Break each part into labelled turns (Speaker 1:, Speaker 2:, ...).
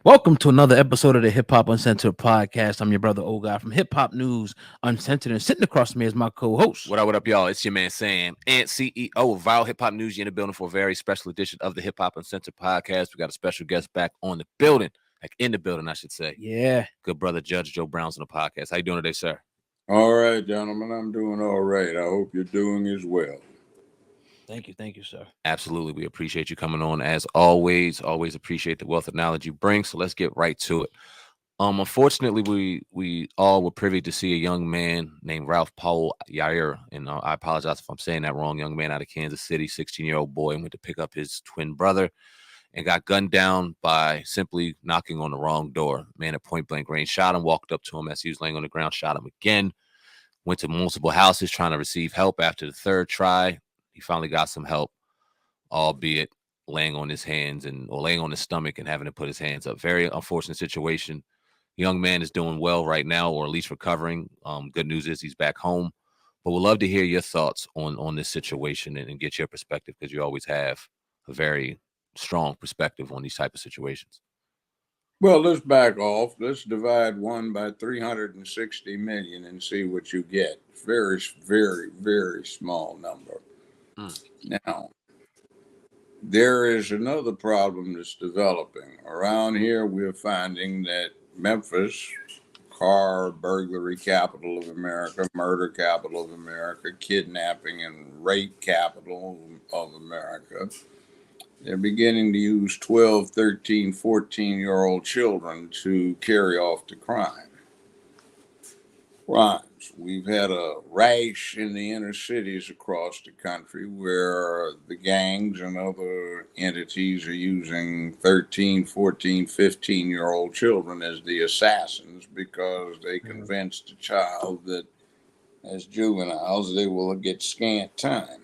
Speaker 1: Welcome to another episode of the Hip Hop Uncensored podcast. I'm your brother, old guy from Hip Hop News Uncensored, and sitting across from me is my co-host.
Speaker 2: What up, y'all? It's your man Sam, and CEO of Vile Hip Hop News. You're in the building for a very special edition of the Hip Hop Uncensored podcast. We got a special guest back on the building, like in the building, I should say.
Speaker 1: Yeah.
Speaker 2: Good brother, Judge Joe Brown's on the podcast. How you doing today, sir?
Speaker 3: All right, gentlemen, I'm doing all right. I hope you're doing as well.
Speaker 1: Thank you, sir.
Speaker 2: Absolutely. We appreciate you coming on as always. Always appreciate the wealth of knowledge you bring. So let's get right to it. Unfortunately, we all were privy to see a young man named Ralph Paul Yair, and I apologize if I'm saying that wrong. Young man out of Kansas City, 16-year-old boy, went to pick up his twin brother and got gunned down by simply knocking on the wrong door. Man at point blank range shot him, walked up to him as he was laying on the ground, shot him again. Went to multiple houses trying to receive help. After the third try, he finally got some help, albeit laying on his hands or laying on his stomach and having to put his hands up. Very unfortunate situation. Young man is doing well right now, or at least recovering. Good news is he's back home. But we'd love to hear your thoughts on this situation and get your perspective, because you always have a very strong perspective on these type of situations.
Speaker 3: Well, let's back off. Let's divide 1 by 360 million and see what you get. Very, very, very small number. Now, there is another problem that's developing. Around here, we're finding that Memphis, car burglary capital of America, murder capital of America, kidnapping and rape capital of America, they're beginning to use 12, 13, 14-year-old children to carry off the crimes. We've had a rash in the inner cities across the country where the gangs and other entities are using 13, 14, 15-year-old children as the assassins because they convinced the child that as juveniles they will get scant time.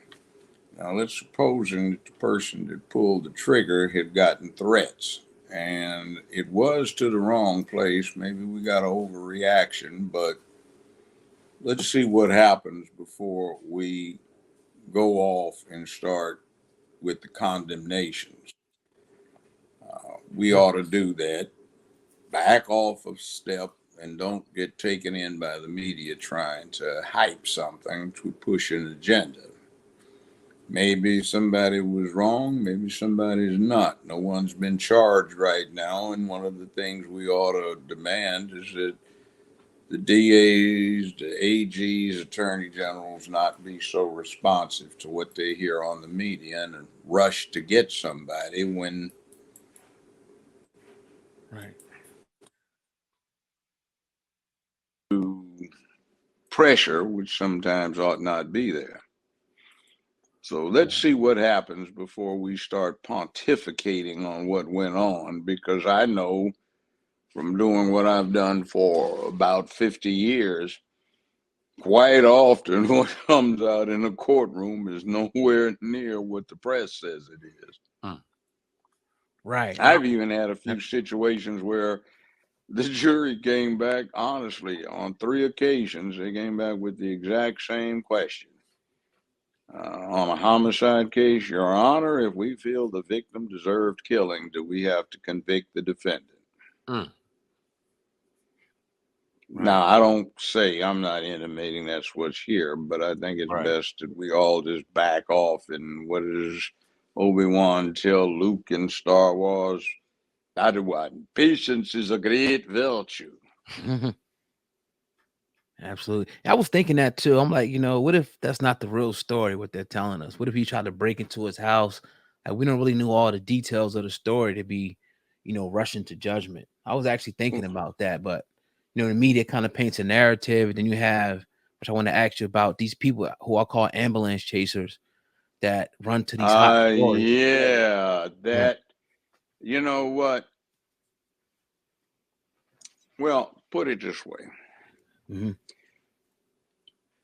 Speaker 3: Now, let's suppose that the person that pulled the trigger had gotten threats, and it was to the wrong place. Maybe we got an overreaction, but let's see what happens before we go off and start with the condemnations. We ought to do that. Back off a step and don't get taken in by the media trying to hype something to push an agenda. Maybe somebody was wrong, maybe somebody's not. No one's been charged right now, and one of the things we ought to demand is that the DAs, the AGs, attorney generals not be so responsive to what they hear on the media and rush to get somebody when pressure, which sometimes ought not be there. So let's see what happens before we start pontificating on what went on, because I know from doing what I've done for about 50 years, quite often what comes out in a courtroom is nowhere near what the press says it is.
Speaker 1: Right.
Speaker 3: I've even had a few situations where the jury came back, honestly, on 3 occasions, they came back with the exact same question. On a homicide case, Your Honor, if we feel the victim deserved killing, do we have to convict the defendant? Now, I don't say, I'm not intimating that's what's here, but I think it's best that we all just back off. And what does Obi-Wan tell Luke in Star Wars? Padawan, patience is a great virtue.
Speaker 1: Absolutely. I was thinking that too. I'm like, what if that's not the real story, what they're telling us? What if he tried to break into his house? Like, we don't really know all the details of the story to be, rushing to judgment. I was actually thinking about that, but the media kind of paints a narrative. And then you have, which I want to ask you about, these people who I call ambulance chasers that run to these hot stories.
Speaker 3: Yeah, that, you know what? Well, put it this way.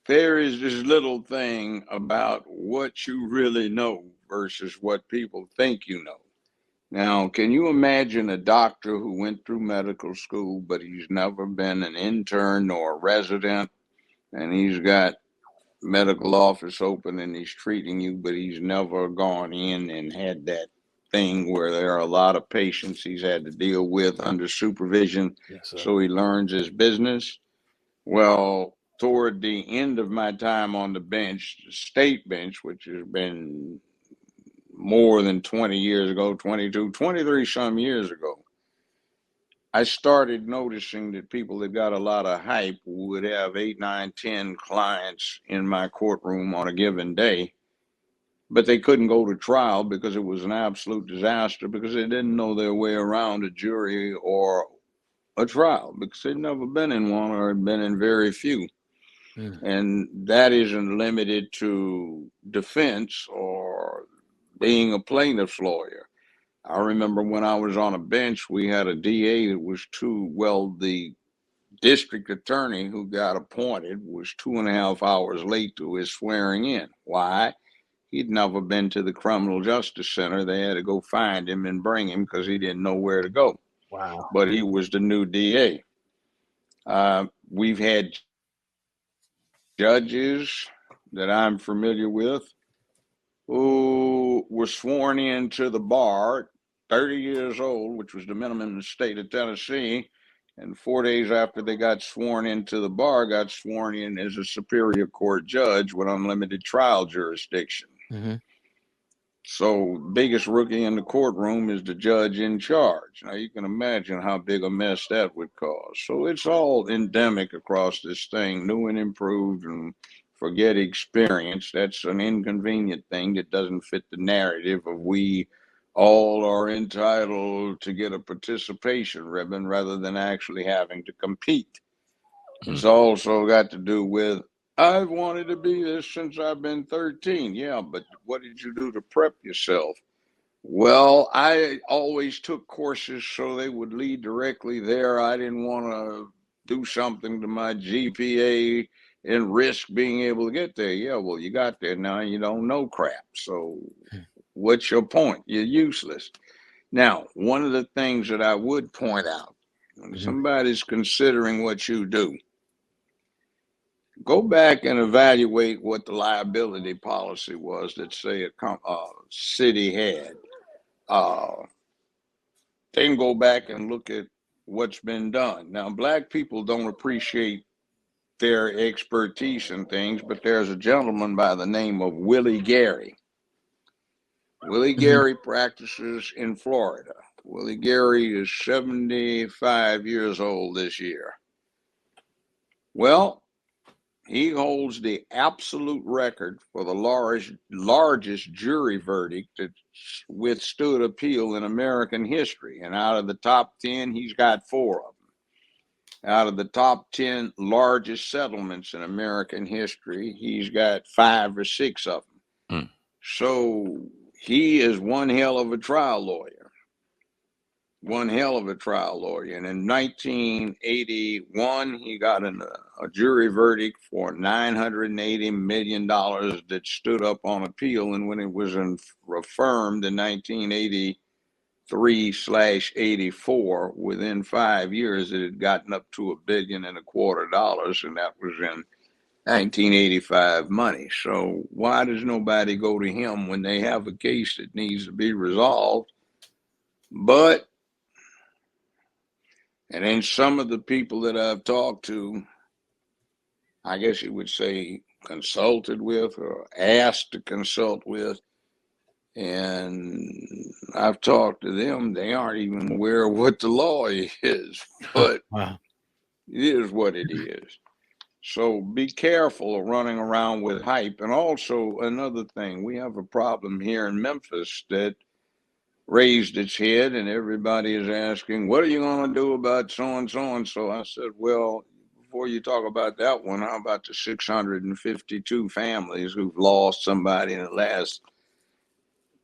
Speaker 3: There is this little thing about what you really know versus what people think you know. Now, can you imagine a doctor who went through medical school, but he's never been an intern or a resident, and he's got medical office open and he's treating you, but he's never gone in and had that thing where there are a lot of patients he's had to deal with under supervision,
Speaker 1: Yes, sir.
Speaker 3: so he learns his business. Well, toward the end of my time on the bench, state bench, which has been more than 20 years ago, 22, 23 some years ago, I started noticing that people that got a lot of hype would have 8, 9, 10 clients in my courtroom on a given day, but they couldn't go to trial because it was an absolute disaster because they didn't know their way around a jury or a trial because they'd never been in one or had been in very few. And that isn't limited to defense or being a plaintiff's lawyer. I remember when I was on a bench, we had a DA that was the district attorney who got appointed was 2.5 hours late to his swearing in. Why? He'd never been to the criminal justice center. They had to go find him and bring him because he didn't know where to go.
Speaker 1: Wow.
Speaker 3: But he was the new DA. We've had judges that I'm familiar with who were sworn into the bar 30 years old, which was the minimum in the state of Tennessee, and 4 days after they got sworn into the bar, got sworn in as a superior court judge with unlimited trial jurisdiction.
Speaker 1: Mm-hmm.
Speaker 3: So biggest rookie in the courtroom is the judge in charge. Now you can imagine how big a mess that would cause. So it's all endemic across this thing, new and improved, and forget experience. That's an inconvenient thing that doesn't fit the narrative of we all are entitled to get a participation ribbon rather than actually having to compete. It's also got to do with I've wanted to be this since I've been 13. Yeah, but what did you do to prep yourself? Well, I always took courses so they would lead directly there. I didn't want to do something to my GPA and risk being able to get there. Yeah, well, you got there now and you don't know crap. So what's your point? You're useless. Now, one of the things that I would point out when somebody's considering what you do, go back and evaluate what the liability policy was that, say, a city had. Then go back and look at what's been done. Now, Black people don't appreciate their expertise in things, but there's a gentleman by the name of Willie Gary. Willie Gary practices in Florida. Willie Gary is 75 years old this year. Well, he holds the absolute record for the largest jury verdict that withstood appeal in American history. And out of the top 10, he's got 4 of them. Out of the top 10 largest settlements in American history, he's got 5 or 6 of them. So he is one hell of a trial lawyer. One hell of a trial lawyer. And in 1981, he got a jury verdict for $980 million that stood up on appeal. And when it was affirmed in 1983/84, within 5 years, it had gotten up to $1.25 billion. And that was in 1985 money. So why does nobody go to him when they have a case that needs to be resolved? And then some of the people that I've talked to, I guess you would say consulted with or asked to consult with, and I've talked to them, they aren't even aware of what the law is, but it is what it is. So be careful of running around with hype. And also another thing, we have a problem here in Memphis that raised its head, and everybody is asking, what are you going to do about so and so and so? I said, well, before you talk about that one, how about the 652 families who've lost somebody in the last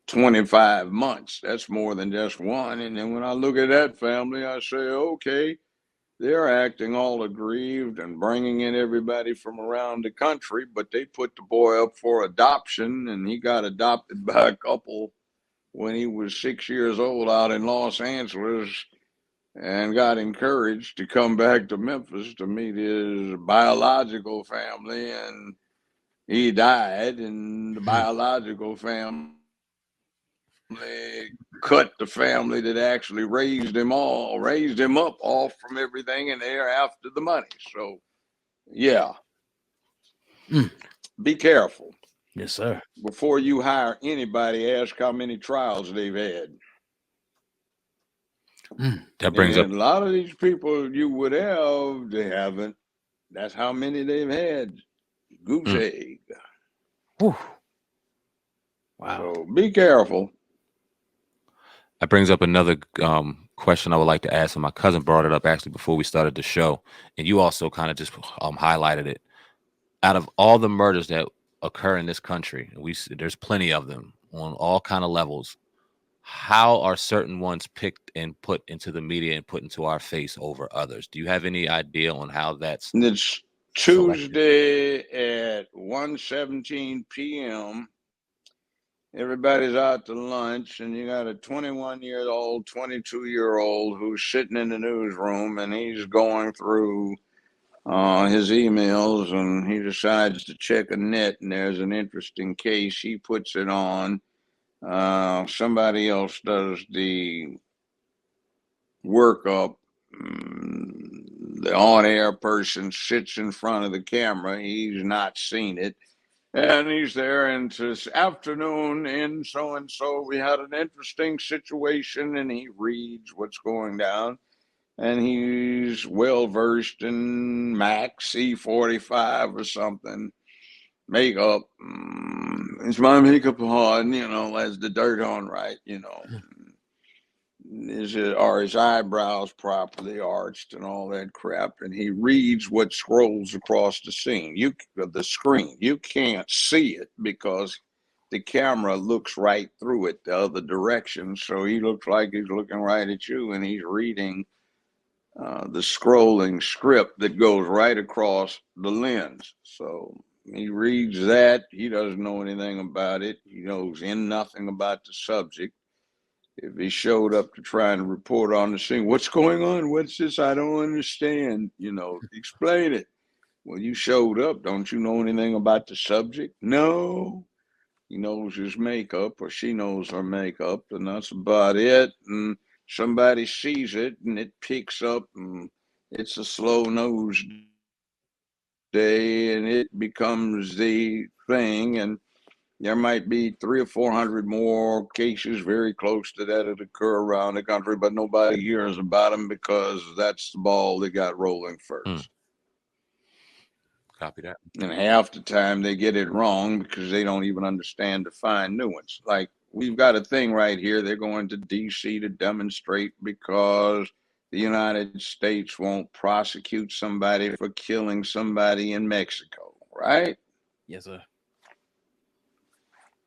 Speaker 3: 25 months? That's more than just one. And then when I look at that family, I say, okay, they're acting all aggrieved and bringing in everybody from around the country, but they put the boy up for adoption, and he got adopted by a couple when he was 6 years old out in Los Angeles, and got encouraged to come back to Memphis to meet his biological family, and he died, and the biological family They cut the family that actually raised him up off from everything, and they're after the money. So, yeah, be careful.
Speaker 1: Yes, sir.
Speaker 3: Before you hire anybody, ask how many trials they've had.
Speaker 2: That brings up
Speaker 3: And a lot of these people you would have, they haven't. That's how many they've had. Goose egg.
Speaker 1: Whew. Wow.
Speaker 3: So be careful.
Speaker 2: that brings up another question I would like to ask, and my cousin brought it up actually before we started the show, and you also kind of just highlighted it. Out of all the murders that occur in this country, there's plenty of them on all kind of levels. How are certain ones picked and put into the media and put into our face over others? Do you have any idea on how that's
Speaker 3: It's Tuesday at 1:17 p.m. Everybody's out to lunch, and you got a 21-year-old, 22-year-old who's sitting in the newsroom, and he's going through his emails, and he decides to check a net, and there's an interesting case. He puts it on. Somebody else does the workup. The on-air person sits in front of the camera. He's not seen it. And he's there, and this afternoon in so-and-so, we had an interesting situation, and he reads what's going down. And he's well-versed in Mac C45 or something. Makeup. Is my makeup on? Has the dirt on right? Are his eyebrows properly arched and all that crap? And he reads what scrolls across the screen. You can't see it because the camera looks right through it the other direction. So he looks like he's looking right at you, and he's reading the scrolling script that goes right across the lens. So he reads that. He doesn't know anything about it. He knows nothing about the subject. If he showed up to try and report on the scene, what's going on? What's this? I don't understand. Explain it. Well, you showed up. Don't you know anything about the subject? No. He knows his makeup, or she knows her makeup, and that's about it. And somebody sees it, and it picks up, and it's a slow nose day, and it becomes the thing. And there might be 300 or 400 more cases very close to that occur around the country, but nobody hears about them because that's the ball that got rolling first.
Speaker 2: Copy that.
Speaker 3: And half the time they get it wrong because they don't even understand the fine nuance. Like, we've got a thing right here. They're going to D.C. to demonstrate because the United States won't prosecute somebody for killing somebody in Mexico, right?
Speaker 1: Yes, sir.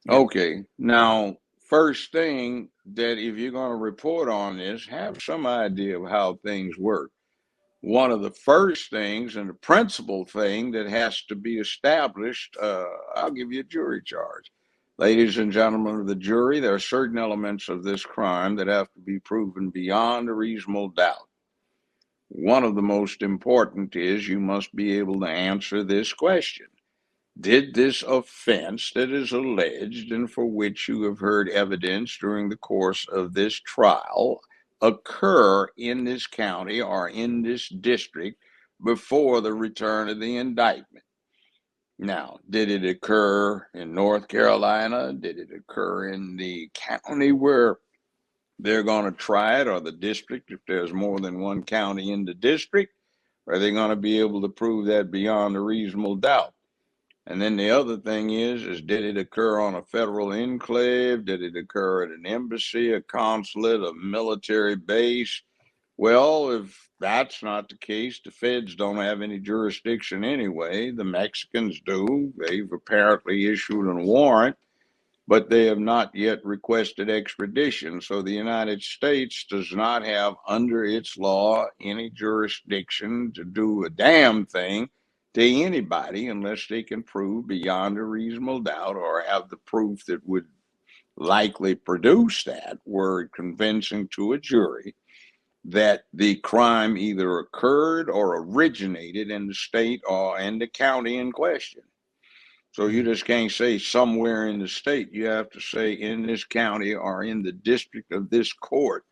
Speaker 3: Okay. Now, first thing, that if you're going to report on this, have some idea of how things work. One of the first things and the principal thing that has to be established, I'll give you a jury charge. Ladies and gentlemen of the jury, there are certain elements of this crime that have to be proven beyond a reasonable doubt. One of the most important is you must be able to answer this question. Did this offense that is alleged and for which you have heard evidence during the course of this trial occur in this county or in this district before the return of the indictment? Now, did it occur in North Carolina? Did it occur in the county where they're going to try it, or the district, if there's more than one county in the district? Are they going to be able to prove that beyond a reasonable doubt? And then the other thing is did it occur on a federal enclave? Did it occur at an embassy, a consulate, a military base? Well, if that's not the case, the feds don't have any jurisdiction anyway. The Mexicans do. They've apparently issued a warrant, but they have not yet requested extradition. So the United States does not have, under its law, any jurisdiction to do a damn thing to anybody unless they can prove beyond a reasonable doubt, or have the proof that would likely produce that word convincing to a jury, that the crime either occurred or originated in the state or in the county in question. So you just can't say somewhere in the state. You have to say in this county or in the district of this court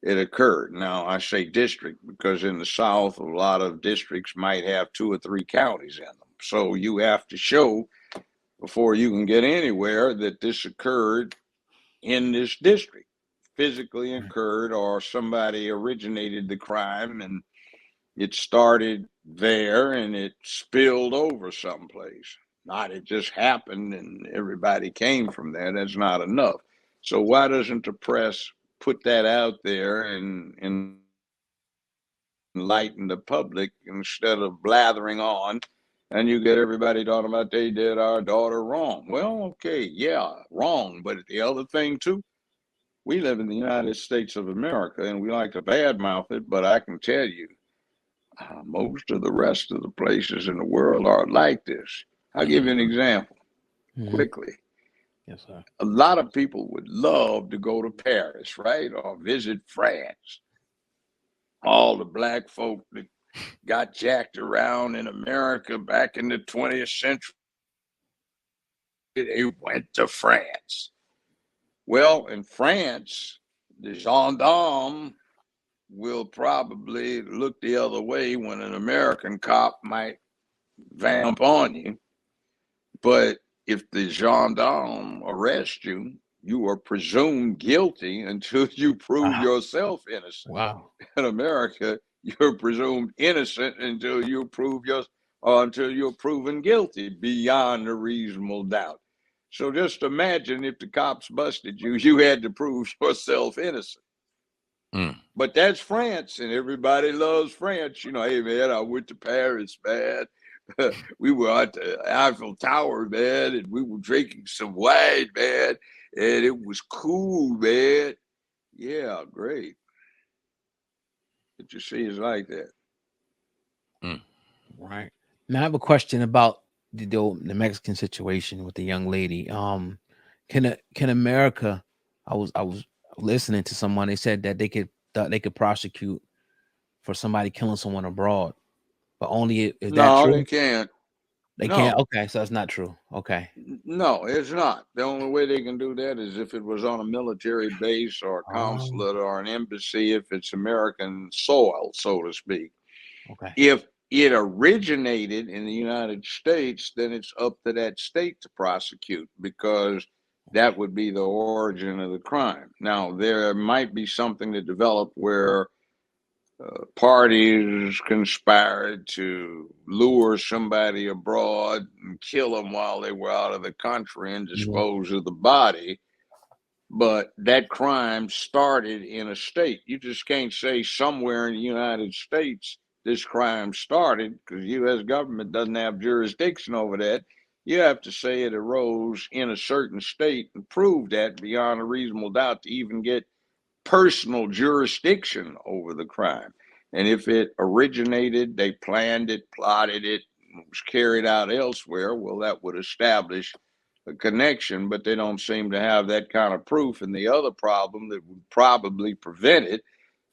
Speaker 3: it occurred. Now, I say district because in the South, a lot of districts might have 2 or 3 counties in them. So you have to show before you can get anywhere that this occurred in this district, physically occurred, or somebody originated the crime and it started there and it spilled over someplace. Not it just happened and everybody came from there. That's not enough. So why doesn't the press put that out there and enlighten the public instead of blathering on? And you get everybody talking about they did our daughter wrong. Well, okay, yeah, wrong. But the other thing too, we live in the United States of America and we like to badmouth it, but I can tell you, most of the rest of the places in the world are like this. I'll give you an example quickly.
Speaker 1: Yes, sir.
Speaker 3: A lot of people would love to go to Paris, right? Or visit France. All the black folk that got jacked around in America back in the 20th century, they went to France. Well, in France, the gendarme will probably look the other way when an American cop might vamp on you. But if the gendarme arrests you, you are presumed guilty until you prove yourself innocent.
Speaker 1: Wow.
Speaker 3: In America, you're presumed innocent until you prove until you're proven guilty beyond a reasonable doubt. So just imagine if the cops busted you, you had to prove yourself innocent. But that's France, and everybody loves France. You know, hey man, I went to Paris, man. We were at the Eiffel Tower, man, and we were drinking some wine, man, and it was cool, man. Yeah, great. But you see, it's like that.
Speaker 1: Right. Now I have a question about the Mexican situation with the young lady. Can America? I was listening to someone. They said that they could prosecute for somebody killing someone abroad, but only is that
Speaker 3: No,
Speaker 1: true?
Speaker 3: they can't.
Speaker 1: They
Speaker 3: No.
Speaker 1: can't. Okay, so that's not true. Okay.
Speaker 3: No, it's not. The only way they can do that is if it was on a military base or a consulate or an embassy, if it's American soil, so to speak.
Speaker 1: Okay.
Speaker 3: If it originated in the United States, then it's up to that state to prosecute because that would be the origin of the crime. Now, there might be something that developed where parties conspired to lure somebody abroad and kill them while they were out of the country and dispose of the body. But that crime started in a state. You just can't say somewhere in the United States this crime started because the U.S. government doesn't have jurisdiction over that. You have to say it arose in a certain state and prove that beyond a reasonable doubt to even get personal jurisdiction over the crime. And if it originated, they planned it, plotted it, was carried out elsewhere, well, that would establish a connection, but they don't seem to have that kind of proof. And the other problem that would probably prevent it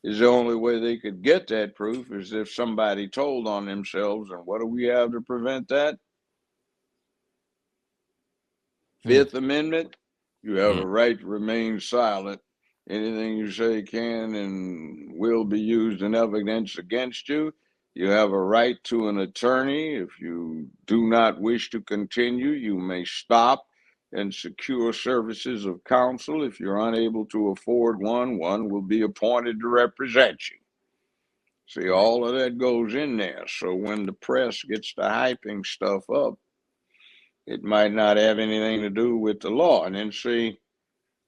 Speaker 3: is the only way they could get that proof is if somebody told on themselves. And what do we have to prevent that? Fifth Amendment, you have a right to remain silent. Anything you say can and will be used in evidence against you. You have a right to an attorney. If you do not wish to continue, you may stop and secure services of counsel. If you're unable to afford one will be appointed to represent you. See, all of that goes in there. So when the press gets to hyping stuff up, it might not have anything to do with the law. And then see,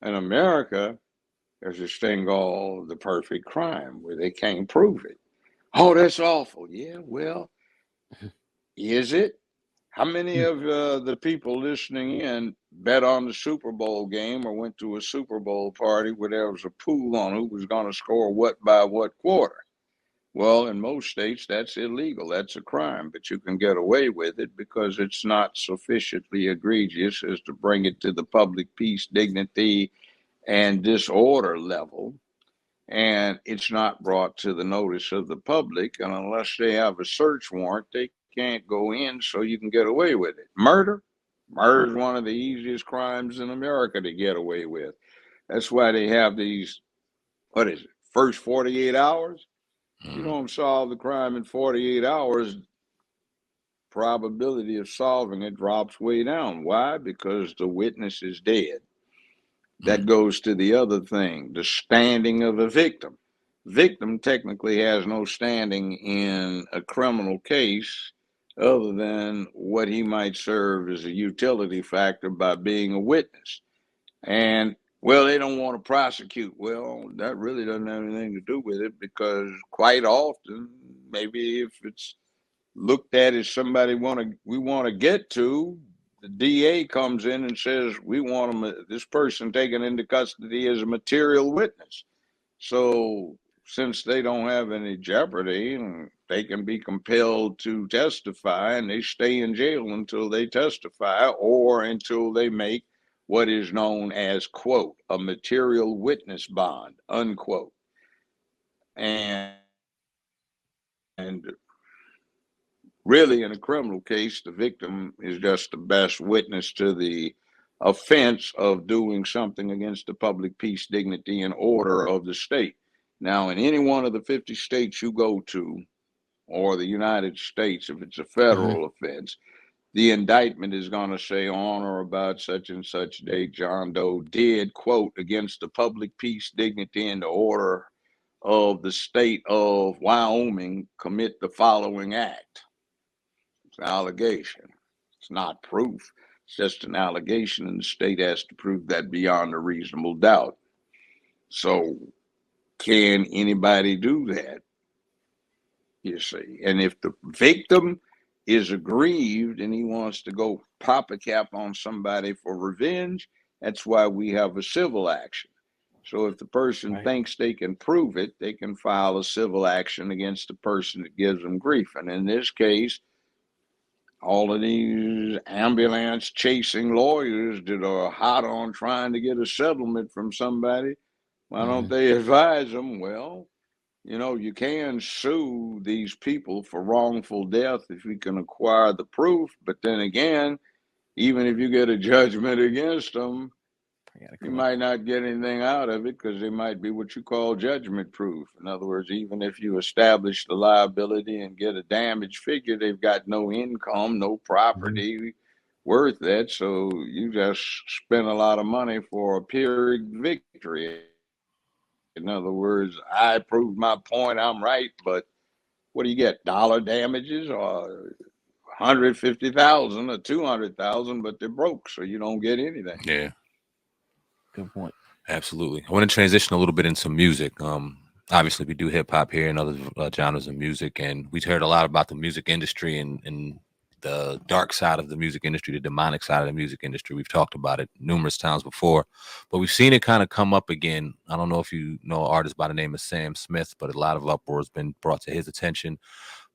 Speaker 3: in America, there's this thing called the perfect crime where they can't prove it. Oh, that's awful. Yeah, well, is it? How many of the people listening in bet on the Super Bowl game or went to a Super Bowl party where there was a pool on who was going to score what by what quarter? Well, in most states, that's illegal. That's a crime, but you can get away with it because it's not sufficiently egregious as to bring it to the public peace, dignity, and disorder level. And it's not brought to the notice of the public. And unless they have a search warrant, they can't go in, so you can get away with it. Murder? Murder is one of the easiest crimes in America to get away with. That's why they have these, what is it, first 48 hours? You don't solve the crime in 48 hours, probability of solving it drops way down. Why? Because the witness is dead. That goes to the other thing, the standing of the victim. Victim technically has no standing in a criminal case other than what he might serve as a utility factor by being a witness. And, well, they don't want to prosecute. Well, that really doesn't have anything to do with it, because quite often, maybe if it's looked at as somebody we want to get to, the DA comes in and says, we want this person taken into custody as a material witness. So since they don't have any jeopardy, and they can be compelled to testify, and they stay in jail until they testify or until they make what is known as, quote, a material witness bond, unquote. And really, in a criminal case, the victim is just the best witness to the offense of doing something against the public peace, dignity, and order of the state. Now, in any one of the 50 states you go to, or the United States, if it's a federal offense, the indictment is going to say on or about such and such date, John Doe did, quote, against the public peace, dignity, and the order of the state of Wyoming, commit the following act. It's an allegation. It's not proof. It's just an allegation, and the state has to prove that beyond a reasonable doubt. So can anybody do that? You see, and if the victim is aggrieved and he wants to go pop a cap on somebody for revenge, that's why we have a civil action. So if the person thinks they can prove it, they can file a civil action against the person that gives them grief. And in this case, all of these ambulance chasing lawyers that are hot on trying to get a settlement from somebody, why don't they advise them, well, you know, you can sue these people for wrongful death if you can acquire the proof. But then again, even if you get a judgment against them, you might not get anything out of it, because they might be what you call judgment proof. In other words, even if you establish the liability and get a damage figure, they've got no income, no property worth that. So you just spend a lot of money for a Pyrrhic victory. In other words, I proved my point, I'm right, but what do you get? Dollar damages, or 150,000 or 200,000, but they're broke, so you don't get anything.
Speaker 2: Yeah.
Speaker 1: Good point.
Speaker 2: Absolutely. I want to transition a little bit into music. Obviously, we do hip hop here and other genres of music, and we've heard a lot about the music industry and the dark side of the music industry, the demonic side of the music industry. We've talked about it numerous times before, but we've seen it kind of come up again. I don't know if you know an artist by the name of Sam Smith, but a lot of uproar has been brought to his attention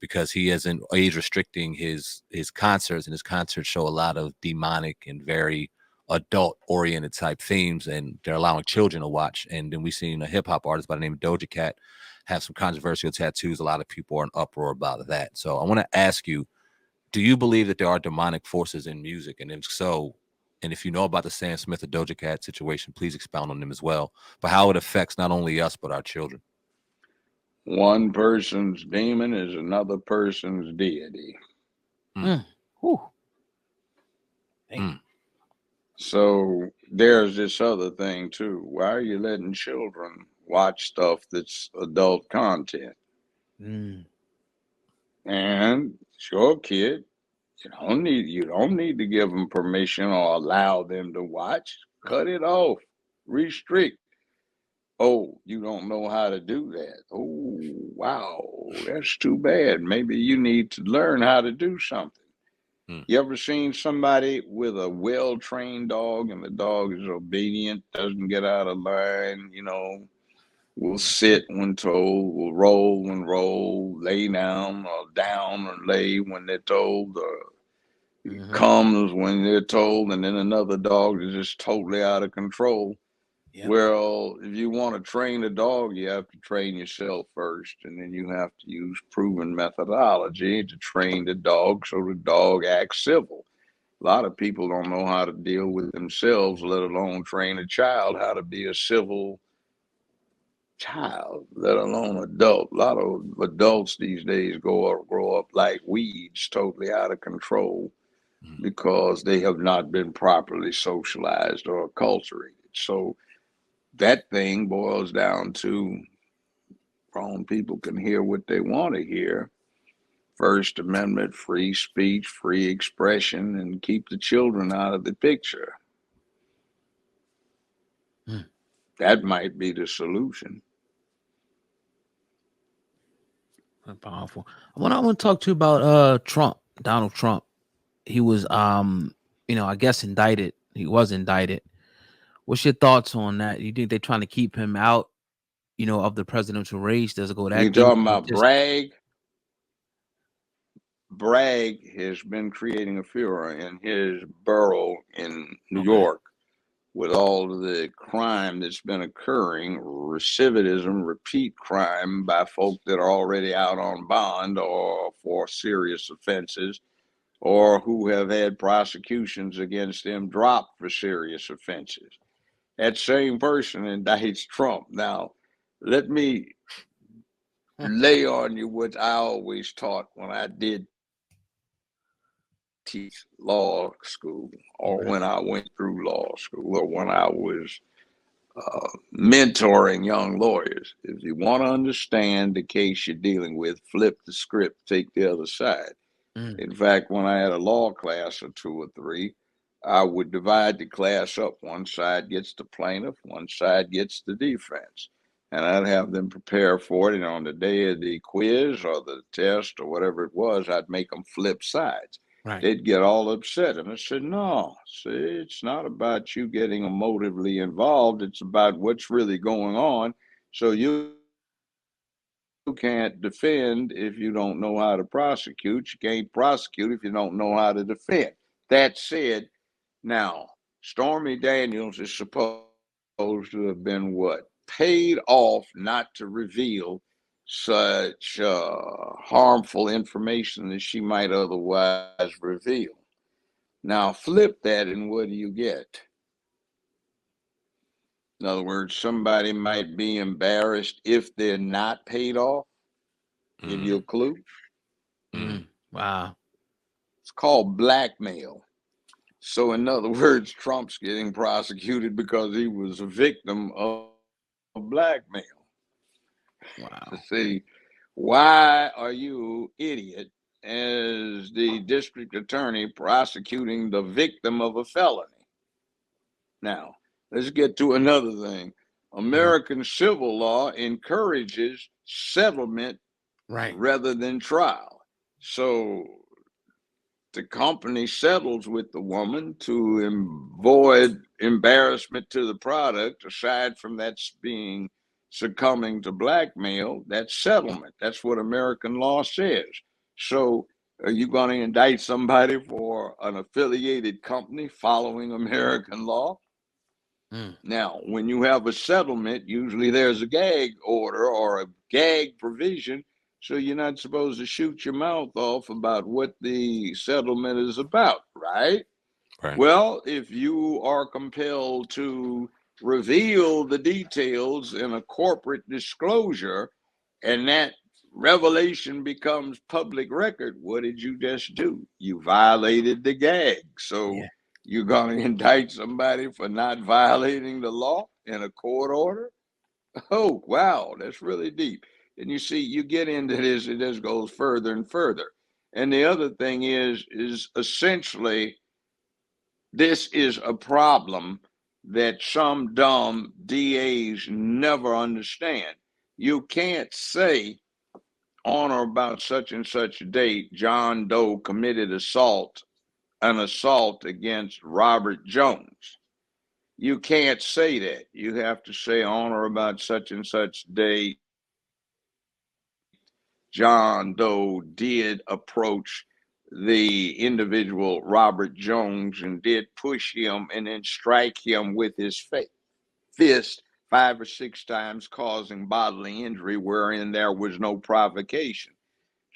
Speaker 2: because he isn't age restricting his concerts, and his concerts show a lot of demonic and very adult oriented type themes, and they're allowing children to watch. And then we've seen a hip hop artist by the name of Doja Cat have some controversial tattoos. A lot of people are in uproar about that. So I want to ask you, do you believe that there are demonic forces in music? And if so, and if you know about the Sam Smith or Doja Cat situation, please expound on them as well, but how it affects not only us, but our children.
Speaker 3: One person's demon is another person's deity. So there's this other thing too. Why are you letting children watch stuff that's adult content? And it's your kid. You don't need to give them permission or allow them to watch. Cut it off. Restrict. Oh, you don't know how to do that. Oh, wow, that's too bad. Maybe you need to learn how to do something. You ever seen somebody with a well-trained dog, and the dog is obedient, doesn't get out of line, will sit when told, will roll when rolled, lay down or lay when they're told, or comes when they're told, and then another dog is just totally out of control? Yep. Well, if you want to train a dog, you have to train yourself first, and then you have to use proven methodology to train the dog so the dog acts civil. A lot of people don't know how to deal with themselves, let alone train a child how to be a civil child, let alone adult. A lot of adults these days grow up like weeds, totally out of control,
Speaker 2: Mhm.
Speaker 3: because they have not been properly socialized or acculturated. So that thing boils down to grown people can hear what they want to hear. First Amendment, free speech, free expression, and keep the children out of the picture.
Speaker 1: Mm.
Speaker 3: That might be the solution.
Speaker 1: Powerful. I want to talk to you about Trump, Donald Trump. He was I guess indicted. He was indicted. What's your thoughts on that? You think they're trying to keep him out, of the presidential race? Does it go
Speaker 3: You
Speaker 1: that deep?
Speaker 3: talking
Speaker 1: Or
Speaker 3: about
Speaker 1: just
Speaker 3: Bragg? Bragg has been creating a furor in his borough in New
Speaker 1: okay.
Speaker 3: York with all of the crime that's been occurring, recidivism, repeat crime by folk that are already out on bond or for serious offenses, or who have had prosecutions against them dropped for serious offenses. That same person indicts Trump. Now, let me lay on you what I always taught when I did teach law school, or
Speaker 1: Okay.
Speaker 3: when I went through law school, or when I was mentoring young lawyers. If you want to understand the case you're dealing with, flip the script, take the other side.
Speaker 1: Mm,
Speaker 3: In fact, when I had a law class or two or three, I would divide the class up. One side gets the plaintiff, one side gets the defense. And I'd have them prepare for it. And on the day of the quiz or the test or whatever it was, I'd make them flip sides.
Speaker 1: right.
Speaker 3: They'd get all upset. And I said, no, see, it's not about you getting emotively involved. It's about what's really going on. So you can't defend if you don't know how to prosecute. You can't prosecute if you don't know how to defend. That said, now, Stormy Daniels is supposed to have been what? Paid off not to reveal such harmful information that she might otherwise reveal. Now, flip that, and what do you get? In other words, somebody might be embarrassed if they're not paid off. Give you a
Speaker 2: Mm,
Speaker 3: clue.
Speaker 2: mm,
Speaker 1: Wow.
Speaker 3: It's called blackmail. So, in other words, Trump's getting prosecuted because he was a victim of blackmail.
Speaker 1: Wow.
Speaker 3: See, why are you, idiot, as the district attorney prosecuting the victim of a felony? Now, let's get to another thing.
Speaker 1: Mhm.
Speaker 3: American civil law encourages settlement
Speaker 1: Right.
Speaker 3: rather than trial. So the company settles with the woman to avoid embarrassment to the product. Aside from that's being succumbing to blackmail, that's settlement. That's what American law says. So are you going to indict somebody for an affiliated company following American law?
Speaker 1: Mm,
Speaker 3: Now, when you have a settlement, usually there's a gag order or a gag provision, so you're not supposed to shoot your mouth off about what the settlement is about, right?
Speaker 2: right.
Speaker 3: Well, if you are compelled to reveal the details in a corporate disclosure and that revelation becomes public record, what did you just do? You violated the gag. So
Speaker 1: yeah.
Speaker 3: you're going to indict somebody for not violating the law in a court order? Oh, wow, that's really deep. And you see, you get into this, it just goes further and further. And the other thing is essentially this is a problem that some dumb DAs never understand. You can't say on or about such and such a date, John Doe committed an assault against Robert Jones. You can't say that. You have to say on or about such and such date, John Doe did approach the individual Robert Jones and did push him and then strike him with his fist 5 or 6 times, causing bodily injury wherein there was no provocation.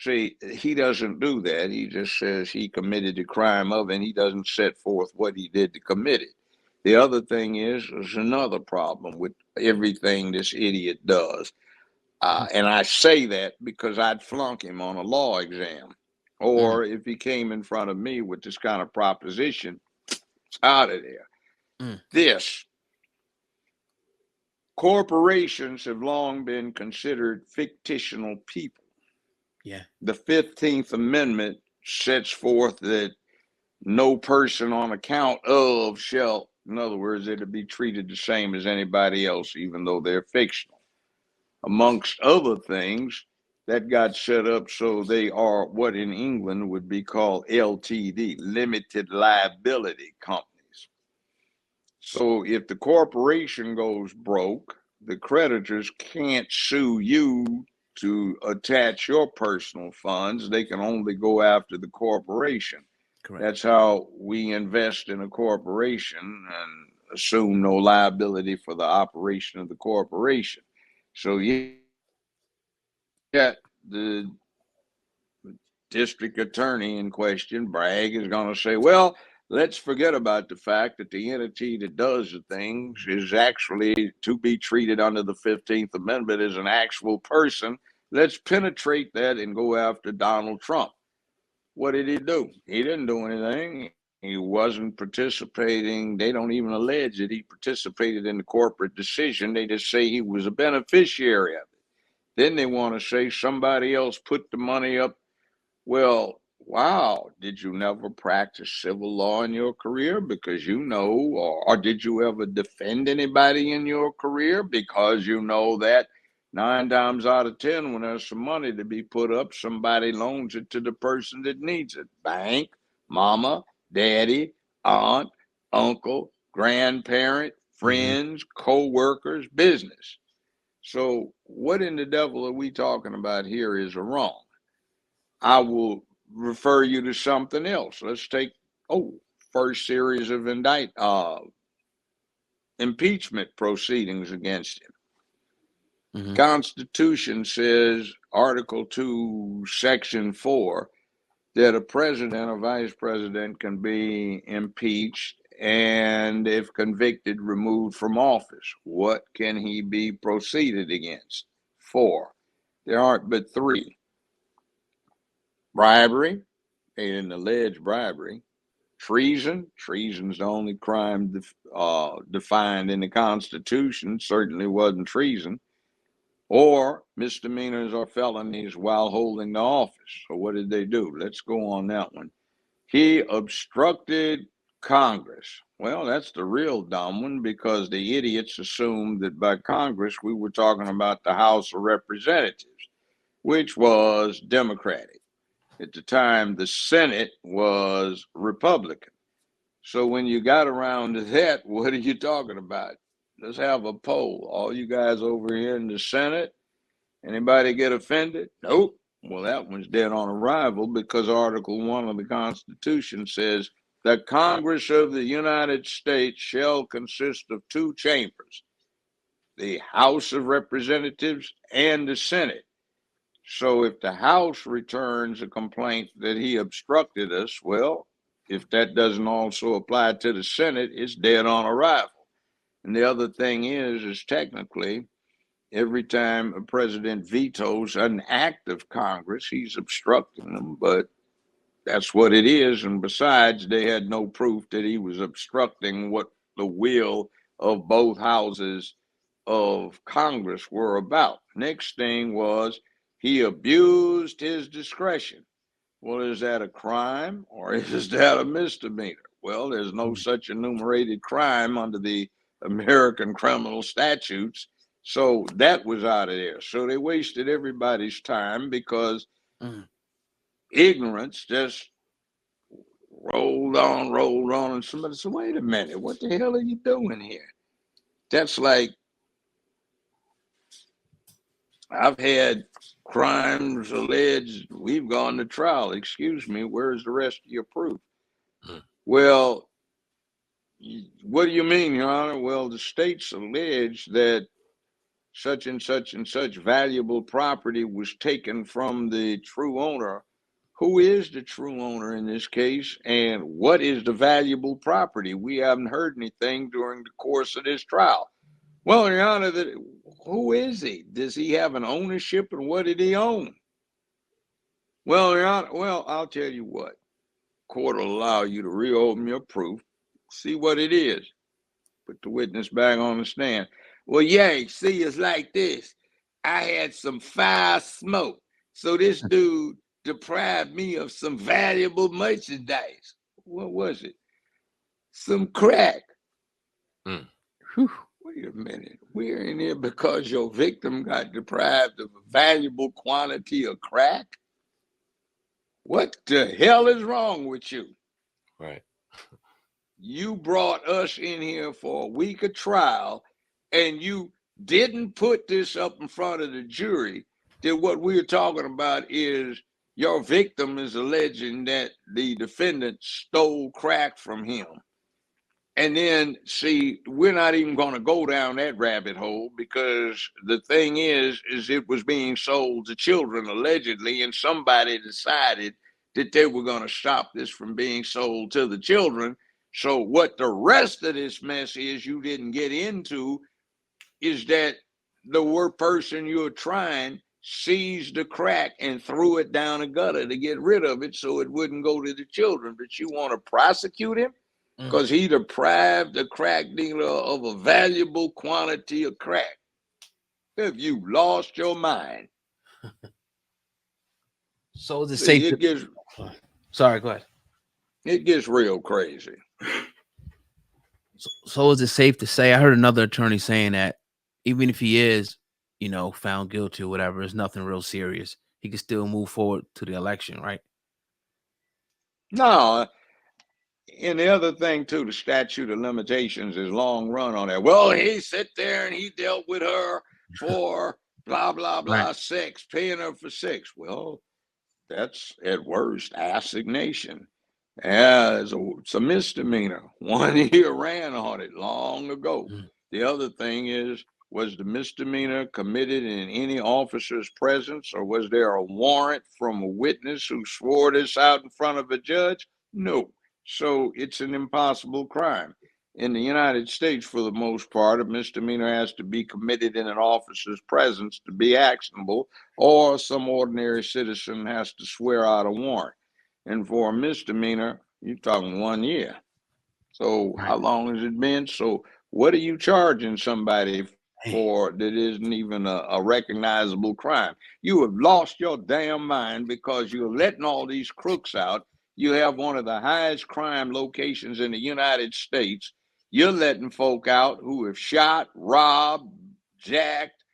Speaker 3: See, he doesn't do that. He just says he committed the crime of, and he doesn't set forth what he did to commit it. The other thing is, there's another problem with everything this idiot does. And I say that because I'd flunk him on a law exam. Or if he came in front of me with this kind of proposition, it's out of there. This corporations have long been considered fictional people.
Speaker 1: Yeah.
Speaker 3: The 15th Amendment sets forth that no person on account of shall, in other words, they're to be treated the same as anybody else, even though they're fictional. Amongst other things, that got set up so they are what in England would be called LTD, limited liability companies. So if the corporation goes broke, the creditors can't sue you to attach your personal funds. They can only go after the corporation.
Speaker 1: Correct.
Speaker 3: That's how we invest in a corporation and assume no liability for the operation of the corporation. So yet the district attorney in question, Bragg, is going to say, well, let's forget about the fact that the entity that does the things is actually to be treated under the 15th Amendment as an actual person. Let's penetrate that and go after Donald Trump. What did he do? He didn't do anything. He wasn't participating. They don't even allege that he participated in the corporate decision. They just say he was a beneficiary of it. Then they want to say somebody else put the money up. Well, wow, did you never practice civil law in your career because you know, or did you ever defend anybody in your career because you know that 9 times out of 10, when there's some money to be put up, somebody loans it to the person that needs it. Bank, mama, daddy, aunt, uncle, grandparent, friends, co-workers, business. So what in the devil are we talking about here is wrong? I will refer you to something else. Let's take, first series of impeachment proceedings against him. Constitution says, Article 2, Section 4, that a president or vice president can be impeached and, if convicted, removed from office. What can he be proceeded against? 4. There aren't but 3. Bribery, an alleged bribery. Treason, treason's the only crime defined in the Constitution, certainly wasn't treason. Or misdemeanors or felonies while holding the office. So what did they do? Let's go on that one. He obstructed Congress. Well, that's the real dumb one because the idiots assumed that by Congress we were talking about the House of Representatives, which was Democratic. At the time, the Senate was Republican. So when you got around to that, what are you talking about? Let's have a poll. All you guys over here in the Senate, anybody get offended? Nope. Well, that one's dead on arrival because Article 1 of the Constitution says the Congress of the United States shall consist of 2 chambers, the House of Representatives and the Senate. So if the House returns a complaint that he obstructed us, well, if that doesn't also apply to the Senate, it's dead on arrival. And the other thing is technically, every time a president vetoes an act of Congress, he's obstructing them, but that's what it is. And besides, they had no proof that he was obstructing what the will of both houses of Congress were about. Next thing was he abused his discretion. Well, is that a crime or is that a misdemeanor? Well, there's no such enumerated crime under the American criminal statutes. So that was out of there. So they wasted everybody's time because ignorance just rolled on. And somebody said, wait a minute, what the hell are you doing here? That's like, I've had crimes alleged, we've gone to trial. Excuse me, where's the rest of your proof? Well, what do you mean, Your Honor? Well, the state's alleged that such and such valuable property was taken from the true owner. Who is the true owner in this case, and what is the valuable property? We haven't heard anything during the course of this trial. Well, Your Honor, who is he? Does he have an ownership, and what did he own? Well, Your Honor, well, I'll tell you what. Court will allow you to reopen your proof, see what it is. Put the witness back on the stand. Well, yeah, see, it's like this. I had some foul smoke, so this dude deprived me of some valuable merchandise. What was it? Some crack.
Speaker 2: Mm.
Speaker 3: Wait a minute. We're in here because your victim got deprived of a valuable quantity of crack? What the hell is wrong with you?
Speaker 2: Right.
Speaker 3: You brought us in here for a week of trial, and you didn't put this up in front of the jury, that what we're talking about is your victim is alleging that the defendant stole crack from him. And then, see, we're not even going to go down that rabbit hole, because the thing is it was being sold to children allegedly, and somebody decided that they were going to stop this from being sold to the children. So what the rest of this mess is you didn't get into is that the person you're trying seized the crack and threw it down a gutter to get rid of it so it wouldn't go to the children. But you want to prosecute him because he deprived the crack dealer of a valuable quantity of crack. Have you lost your mind?
Speaker 1: So is it safe? Sorry, go ahead.
Speaker 3: It gets real crazy.
Speaker 1: So is it safe to say? I heard another attorney saying that even if he is, found guilty or whatever, it's nothing real serious. He can still move forward to the election, right?
Speaker 3: No. And the other thing, too, the statute of limitations is long run on that. Well, he sat there and he dealt with her for blah, blah, blah, right. Sex, paying her for sex. Well, that's at worst assignation. Yeah, it's a misdemeanor. 1 year ran on it long ago. The other thing is, was the misdemeanor committed in any officer's presence, or was there a warrant from a witness who swore this out in front of a judge? No. So it's an impossible crime. In the United States, for the most part, a misdemeanor has to be committed in an officer's presence to be actionable, or some ordinary citizen has to swear out a warrant. And for a misdemeanor, you're talking 1 year. So how long has it been? So what are you charging somebody for that isn't even a recognizable crime? You have lost your damn mind because you're letting all these crooks out. You have one of the highest crime locations in the United States. You're letting folk out who have shot, robbed, jacked,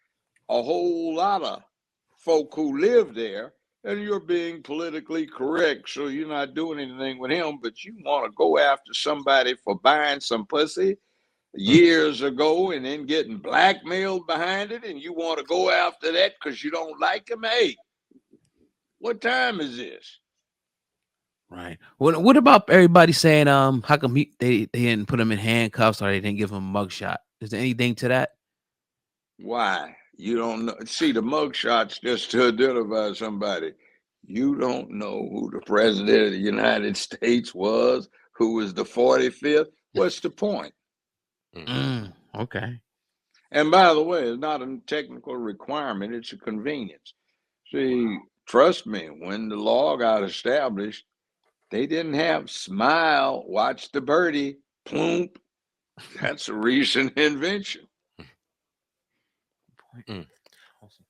Speaker 3: a whole lot of folk who live there. And you're being politically correct, so you're not doing anything with him, but you want to go after somebody for buying some pussy years ago and then getting blackmailed behind it, and you want to go after that because you don't like him? Hey, what time is this?
Speaker 1: Right. What about everybody saying, how come they didn't put him in handcuffs or they didn't give him a mugshot? Is there anything to that?
Speaker 3: Why? You don't know. See, the mugshots just to identify somebody. You don't know who the president of the United States was, who was the 45th. What's the point?
Speaker 1: Okay.
Speaker 3: And by the way, it's not a technical requirement. It's a convenience. See, trust me, when the law got established, they didn't have smile, watch the birdie, plump. That's a recent invention.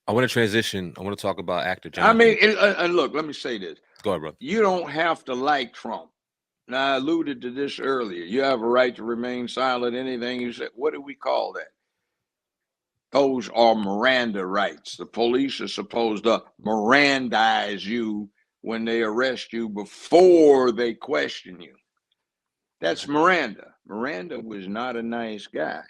Speaker 2: I want to transition. I want to talk about actor
Speaker 3: Jonathan. I mean, and look, let me say this.
Speaker 2: Go ahead, bro.
Speaker 3: You don't have to like Trump. Now, I alluded to this earlier. You have a right to remain silent. Anything you say. What do we call that? Those are Miranda rights. The police are supposed to Mirandize you when they arrest you before they question you. That's Miranda. Miranda was not a nice guy,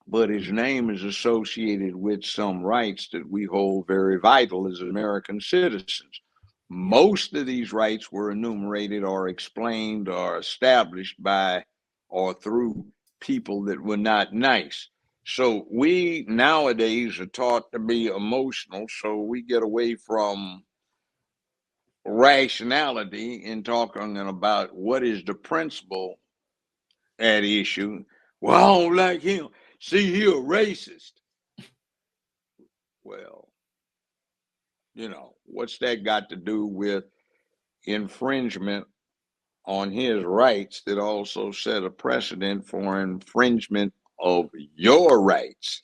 Speaker 3: but his name is associated with some rights that we hold very vital as American citizens. Most of these rights were enumerated or explained or established by or through people that were not nice. So we nowadays are taught to be emotional, so we get away from rationality in talking about what is the principle at issue. Well, I don't like him. See, he a racist. Well, what's that got to do with infringement on his rights that also set a precedent for infringement of your rights?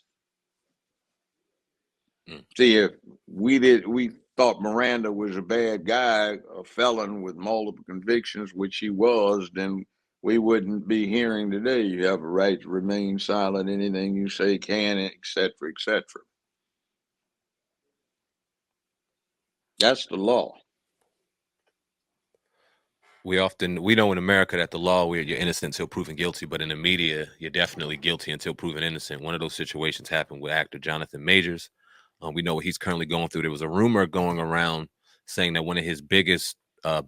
Speaker 3: See, if we thought Miranda was a bad guy, a felon with multiple convictions, which he was, then we wouldn't be hearing today, you have a right to remain silent, anything you say can, etc., etc. That's the law.
Speaker 2: We know in America that the law, you're innocent until proven guilty, but in the media, you're definitely guilty until proven innocent. One of those situations happened with actor Jonathan Majors. We know what he's currently going through. There was a rumor going around saying that one of his biggest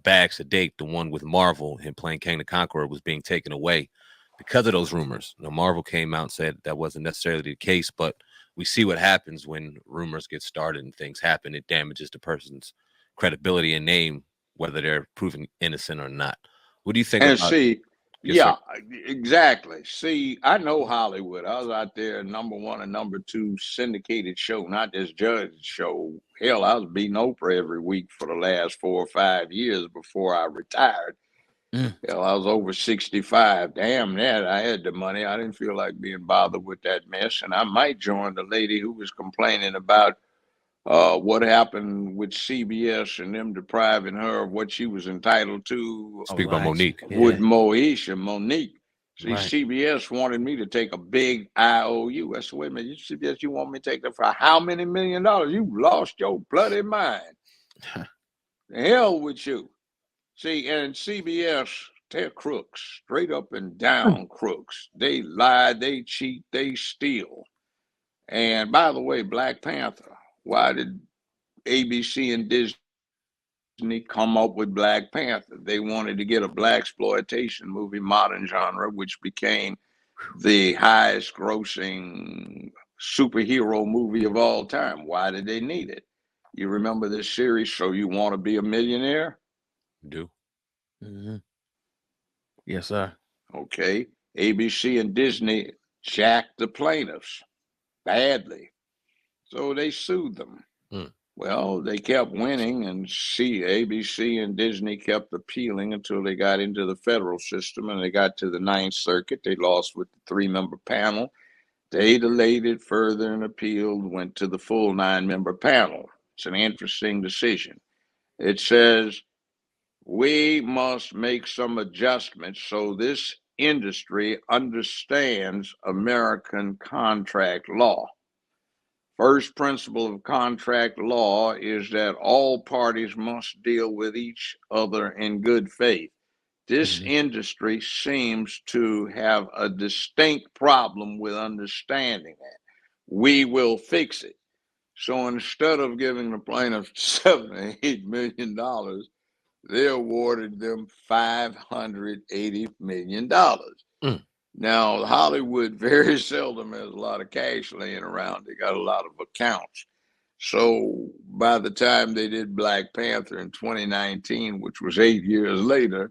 Speaker 2: bags to date, the one with Marvel, him playing Kang the Conqueror, was being taken away because of those rumors. Marvel came out and said that wasn't necessarily the case, but we see what happens when rumors get started and things happen. It damages the person's credibility and name, whether they're proven innocent or not. What do you think
Speaker 3: And
Speaker 2: about?
Speaker 3: see,
Speaker 2: Yes,
Speaker 3: yeah,
Speaker 2: sir.
Speaker 3: exactly. See, I know Hollywood. I was out there, #1 and #2 syndicated show, not this judge show. Hell, I was beating Oprah every week for the last 4 or 5 years before I retired. Hell, I was over 65. Damn that. I had the money. I didn't feel like being bothered with that mess. And I might join the lady who was complaining about what happened with CBS and them depriving her of what she was entitled to.
Speaker 2: Speak about Monique.
Speaker 3: With Monique. See,
Speaker 1: Right.
Speaker 3: CBS wanted me to take a big IOU. I said, wait a minute, CBS, you want me to take that for how many $1 million? You lost your bloody mind. The hell with you. See, and CBS, they're crooks, straight up and down crooks. They lie, they cheat, they steal. And by the way, Black Panther, why did ABC and Disney come up with Black Panther? They wanted to get a black exploitation movie, modern genre, which became the highest grossing superhero movie of all time. Why did they need it? You remember this series, So You Want to Be a Millionaire?
Speaker 2: Do.
Speaker 1: Mm-hmm. Yes, sir.
Speaker 3: Okay. ABC and Disney jacked the plaintiffs badly. So they sued them. Well, they kept winning, and ABC and Disney kept appealing until they got into the federal system, and they got to the Ninth Circuit. They lost with the 3-member panel. They delayed it further and appealed, went to the full 9-member panel. It's an interesting decision. It says, we must make some adjustments so this industry understands American contract law. First principle of contract law is that all parties must deal with each other in good faith. This industry seems to have a distinct problem with understanding that. We will fix it. So instead of giving the plaintiff $7 or $8 million, they awarded them $580 million. Now, Hollywood very seldom has a lot of cash laying around. They got a lot of accounts. So by the time they did Black Panther in 2019, which was 8 years later,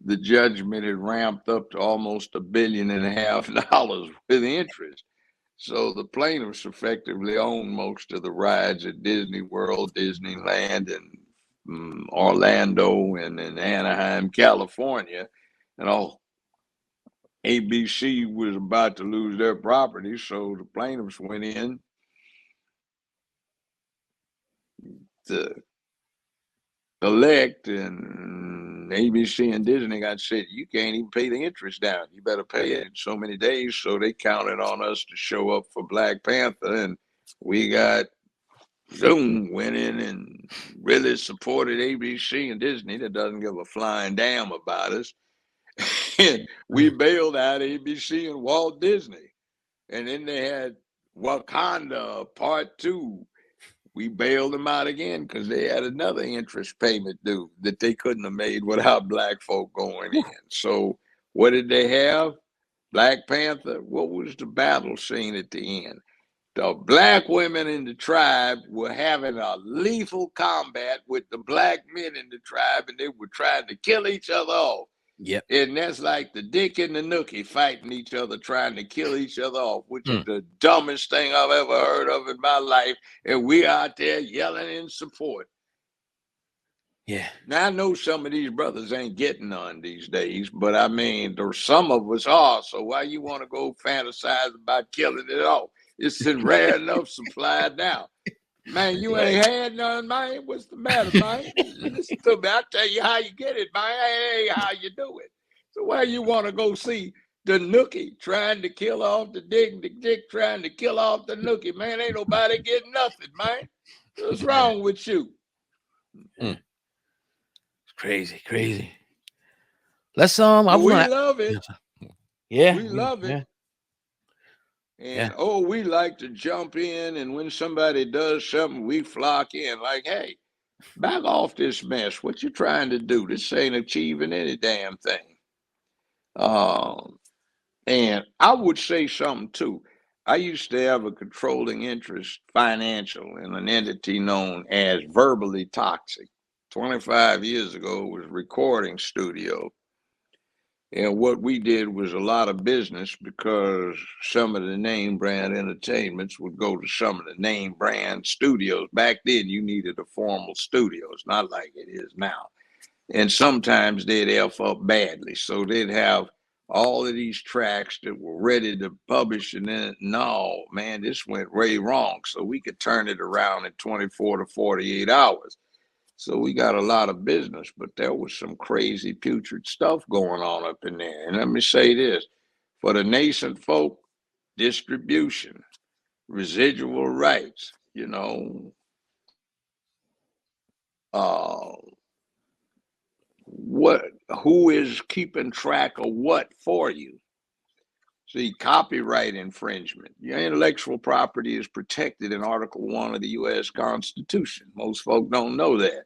Speaker 3: the judgment had ramped up to almost $1.5 billion with interest. So the plaintiffs effectively own most of the rides at Disney World, Disneyland, and Orlando, and in Anaheim, California. And all ABC was about to lose their property, so the plaintiffs went in to collect, and ABC and Disney got said, you can't even pay the interest down. You better pay it in so many days. So they counted on us to show up for Black Panther, and we got Zoom went in and really supported ABC and Disney that doesn't give a flying damn about us. And we bailed out ABC and Walt Disney. And then they had Wakanda Part 2. We bailed them out again because they had another interest payment due that they couldn't have made without black folk going in. So what did they have? Black Panther, what was the battle scene at the end? The black women in the tribe were having a lethal combat with the black men in the tribe, and they were trying to kill each other off.
Speaker 1: Yep.
Speaker 3: And that's like the Dick and the Nookie fighting each other, trying to kill each other off, which is the dumbest thing I've ever heard of in my life. And we out there yelling in support.
Speaker 1: Yeah.
Speaker 3: Now, I know some of these brothers ain't getting none these days, but I mean, there's some of us are. So why you want to go fantasize about killing it off? It's in rare enough supply now. Man, you ain't had none, man. What's the matter, man? Listen to me. I'll tell you how you get it, man. Hey, how you do it. So why you want to go see the Nookie trying to kill off the Dick, the Dick trying to kill off the Nookie? Man, ain't nobody getting nothing, man. What's wrong with you?
Speaker 1: It's crazy. Let's
Speaker 3: we love it.
Speaker 1: Yeah.
Speaker 3: We love it. And we like to jump in, and when somebody does something, we flock in like, hey, back off this mess. What you trying to do? This ain't achieving any damn thing. And I would say something too. I used to have a controlling interest, financial, in an entity known as Verbally Toxic. 25 years ago, it was a recording studio. And what we did was a lot of business because some of the name brand entertainments would go to some of the name brand studios. Back then, you needed a formal studio. It's not like it is now. And sometimes they'd F up badly. So they'd have all of these tracks that were ready to publish. And then, no, man, this went way wrong. So we could turn it around in 24 to 48 hours. So we got a lot of business, but there was some crazy putrid stuff going on up in there. And let me say this, for the nascent folk, distribution, residual rights, who is keeping track of what for you? See, copyright infringement. Your intellectual property is protected in Article 1 of the U.S. Constitution. Most folk don't know that.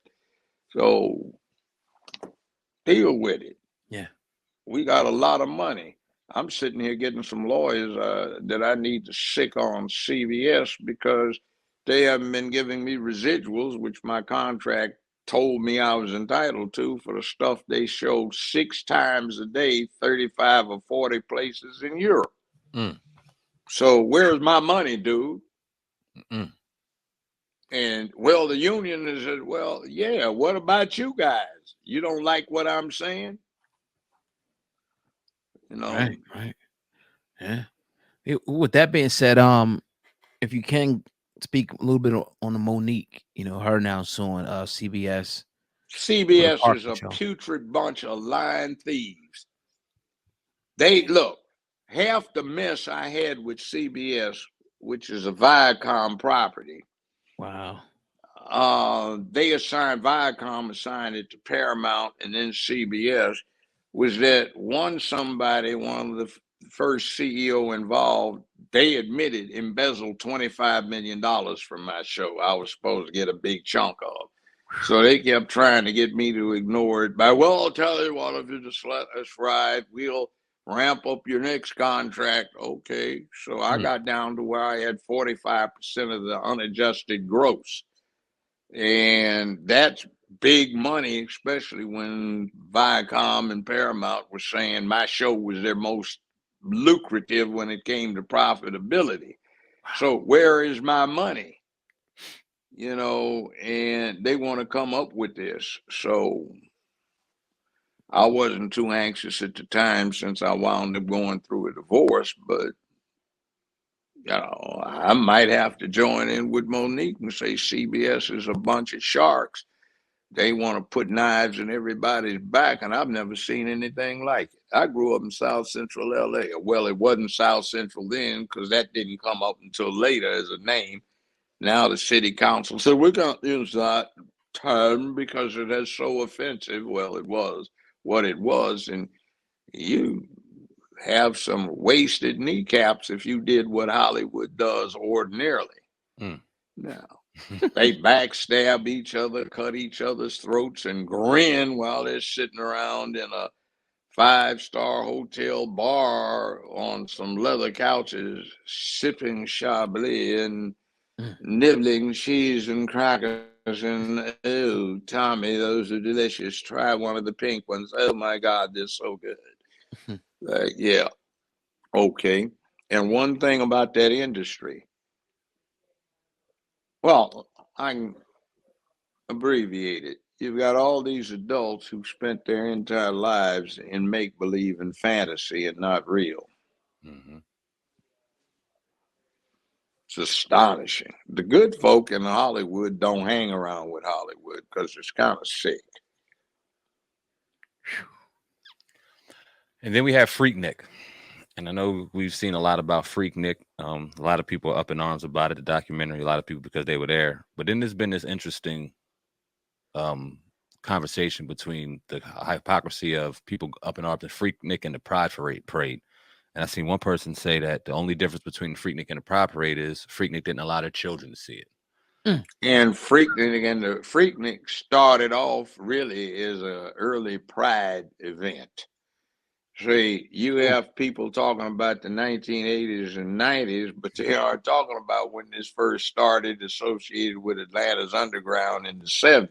Speaker 3: So deal with it.
Speaker 1: Yeah.
Speaker 3: We got a lot of money. I'm sitting here getting some lawyers that I need to sick on CBS because they haven't been giving me residuals, which my contract told me I was entitled to for the stuff they showed 6 times a day, 35 or 40 places in Europe. So where's my money, dude? And well, the union is, well, yeah, what about you guys? You don't like what I'm saying?
Speaker 1: Right. Yeah. With that being said, if you can speak a little bit on the Monique, her now suing CBS.
Speaker 3: CBS is a putrid bunch of lying thieves. They look, half the mess I had with CBS, which is a Viacom property.
Speaker 1: Wow.
Speaker 3: Viacom assigned it to Paramount and then CBS, was that one of the first CEO involved, they admitted embezzled $25 million from my show. I was supposed to get a big chunk of. So they kept trying to get me to ignore it by, well, I'll tell you what, if you just let us ride, we'll ramp up your next contract. Okay. So I got down to where I had 45% of the unadjusted gross. And that's big money, especially when Viacom and Paramount were saying my show was their most lucrative when it came to profitability. So where is my money? And they want to come up with this. So I wasn't too anxious at the time since I wound up going through a divorce, but I might have to join in with Monique and say CBS is a bunch of sharks. They want to put knives in everybody's back, and I've never seen anything like it. I grew up in South Central LA. Well, it wasn't South Central then because that didn't come up until later as a name. Now the city council said, we're going to use that term because it is so offensive. Well, it was what it was, and you have some wasted kneecaps if you did what Hollywood does ordinarily. Now, they backstab each other, cut each other's throats, and grin while they're sitting around in a 5-star hotel bar on some leather couches, sipping Chablis and
Speaker 1: Mm.
Speaker 3: nibbling cheese and crackers. And oh, Tommy, those are delicious. Try one of the pink ones. Oh my God, they're so good. Yeah, okay. And one thing about that industry, well, I can abbreviate it. You've got all these adults who spent their entire lives in make believe and fantasy and not real.
Speaker 2: Mm-hmm.
Speaker 3: It's astonishing. The good folk in Hollywood don't hang around with Hollywood because it's kind of sick.
Speaker 2: And then we have Freaknik. And I know we've seen a lot about Freaknik. A lot of people are up in arms about it, the documentary, a lot of people because they were there. But then there's been this interesting conversation between the hypocrisy of people up in arms and Freaknik and the Pride Parade. And I seen one person say that the only difference between Freaknik and the Pride Parade is Freaknik didn't allow their children to see it.
Speaker 3: And the Freaknik started off really as an early Pride event. See, you have people talking about the 1980s and 90s, but they are talking about when this first started associated with Atlanta's underground in the 70s.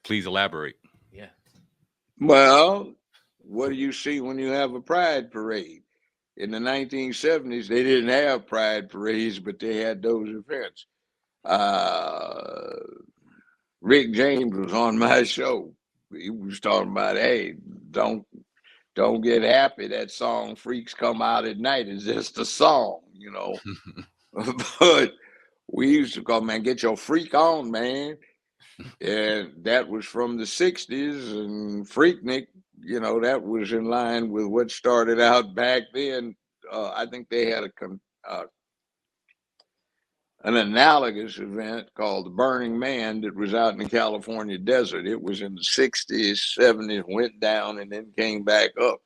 Speaker 2: Please elaborate.
Speaker 1: Yeah.
Speaker 3: Well, what do you see when you have a Pride Parade? In the 1970s, they didn't have Pride Parades, but they had those events. Rick James was on my show. He was talking about, hey, don't get happy. That song "Freaks Come Out at Night" is just a song, you know. But we used to call, man, get your freak on, man. And that was from the 60s, and Freaknik, you know, that was in line with what started out back then. I think they had an analogous event called the Burning Man that was out in the California desert. It was in the 60s, 70s, went down and then came back up.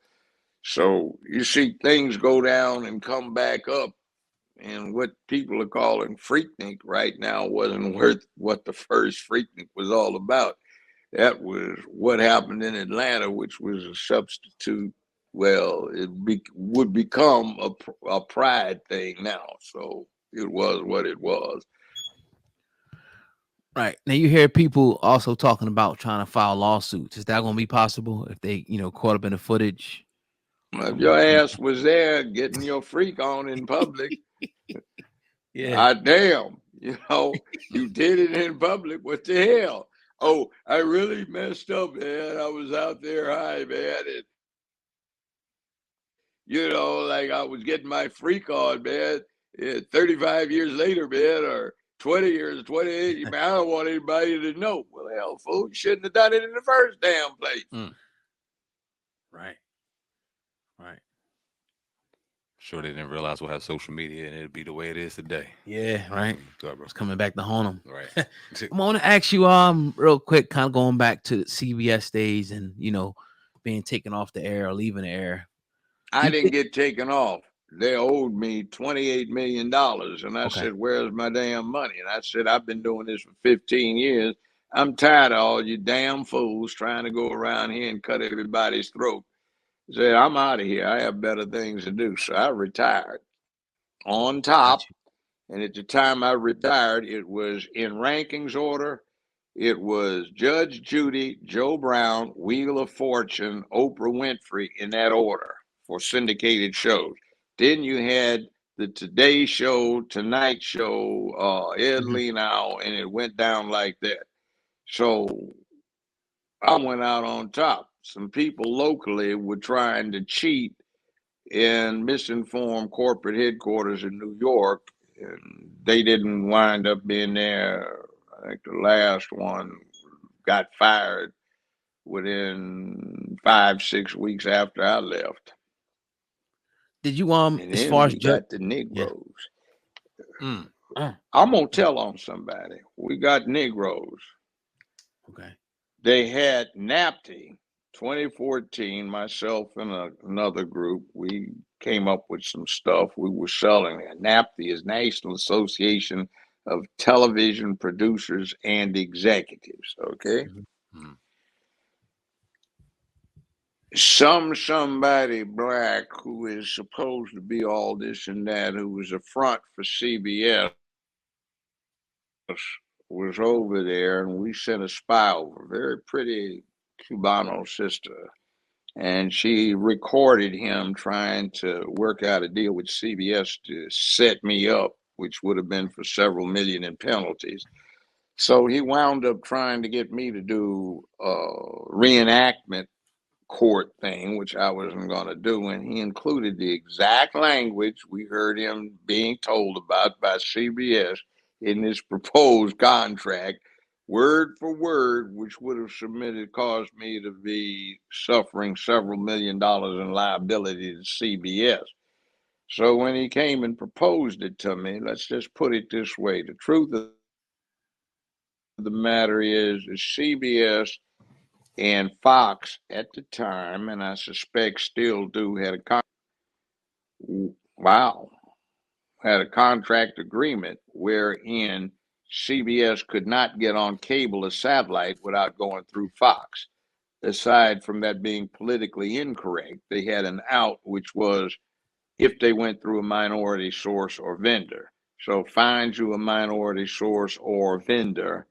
Speaker 3: So you see things go down and come back up. And what people are calling Freaknik right now wasn't worth what the first Freaknik was all about. That was what happened in Atlanta, which was a substitute. Well, would become a pride thing now. So it was what it was.
Speaker 1: Right. Now you hear people also talking about trying to file lawsuits. Is that going to be possible if they, caught up in the footage?
Speaker 3: If your ass was there getting your freak on in public,
Speaker 1: Yeah.
Speaker 3: damn, you did it in public. What the hell? Oh, I really messed up, man. I was out there high, man. And, like I was getting my freak on, man. 35 years later, man, or 20 years, 28, man, I don't want anybody to know. Well, hell, fool, you shouldn't have done it in the first damn place.
Speaker 1: Right. Right.
Speaker 2: Sure, they didn't realize we'll have social media and it'd be the way it is today.
Speaker 1: Yeah, right. It's coming back to haunt them.
Speaker 2: Right.
Speaker 1: I want to ask you, real quick, kind of going back to CBS days and being taken off the air or leaving the air.
Speaker 3: I didn't get taken off. They owed me $28 million. And I said, where's my damn money? And I said, I've been doing this for 15 years. I'm tired of all you damn fools trying to go around here and cut everybody's throat. I said, I'm out of here. I have better things to do. So I retired on top. And at the time I retired, it was in rankings order. It was Judge Judy, Joe Brown, Wheel of Fortune, Oprah Winfrey in that order for syndicated shows. Then you had the Today Show, Tonight Show, Ed Lenow, and it went down like that. So I went out on top. Some people locally were trying to cheat and misinform corporate headquarters in New York, and they didn't wind up being there. I think the last one got fired within 5-6 weeks after I left.
Speaker 1: Did you
Speaker 3: and
Speaker 1: as
Speaker 3: then
Speaker 1: far as
Speaker 3: we got the Negroes.
Speaker 1: Yeah.
Speaker 3: I'm gonna tell on somebody. We got Negroes.
Speaker 1: Okay.
Speaker 3: They had NAPTI 2014. Myself and another group, we came up with some stuff. We were selling it. NAPTI is National Association of Television Producers and Executives. Okay. somebody black who is supposed to be all this and that, who was a front for CBS, was over there, and we sent a spy over, very pretty Cubano sister, and she recorded him trying to work out a deal with CBS to set me up, which would have been for several million in penalties. So he wound up trying to get me to do a reenactment court thing, which I wasn't going to do. And he included the exact language we heard him being told about by CBS in this proposed contract, word for word, which would have caused me to be suffering several $1 million in liability to CBS. So when he came and proposed it to me, let's just put it this way. The truth of the matter is CBS and Fox at the time, and I suspect still do, had a contract agreement wherein CBS could not get on cable or satellite without going through Fox. Aside from that being politically incorrect, they had an out, which was if they went through a minority source or vendor. So find you a minority source or vendor,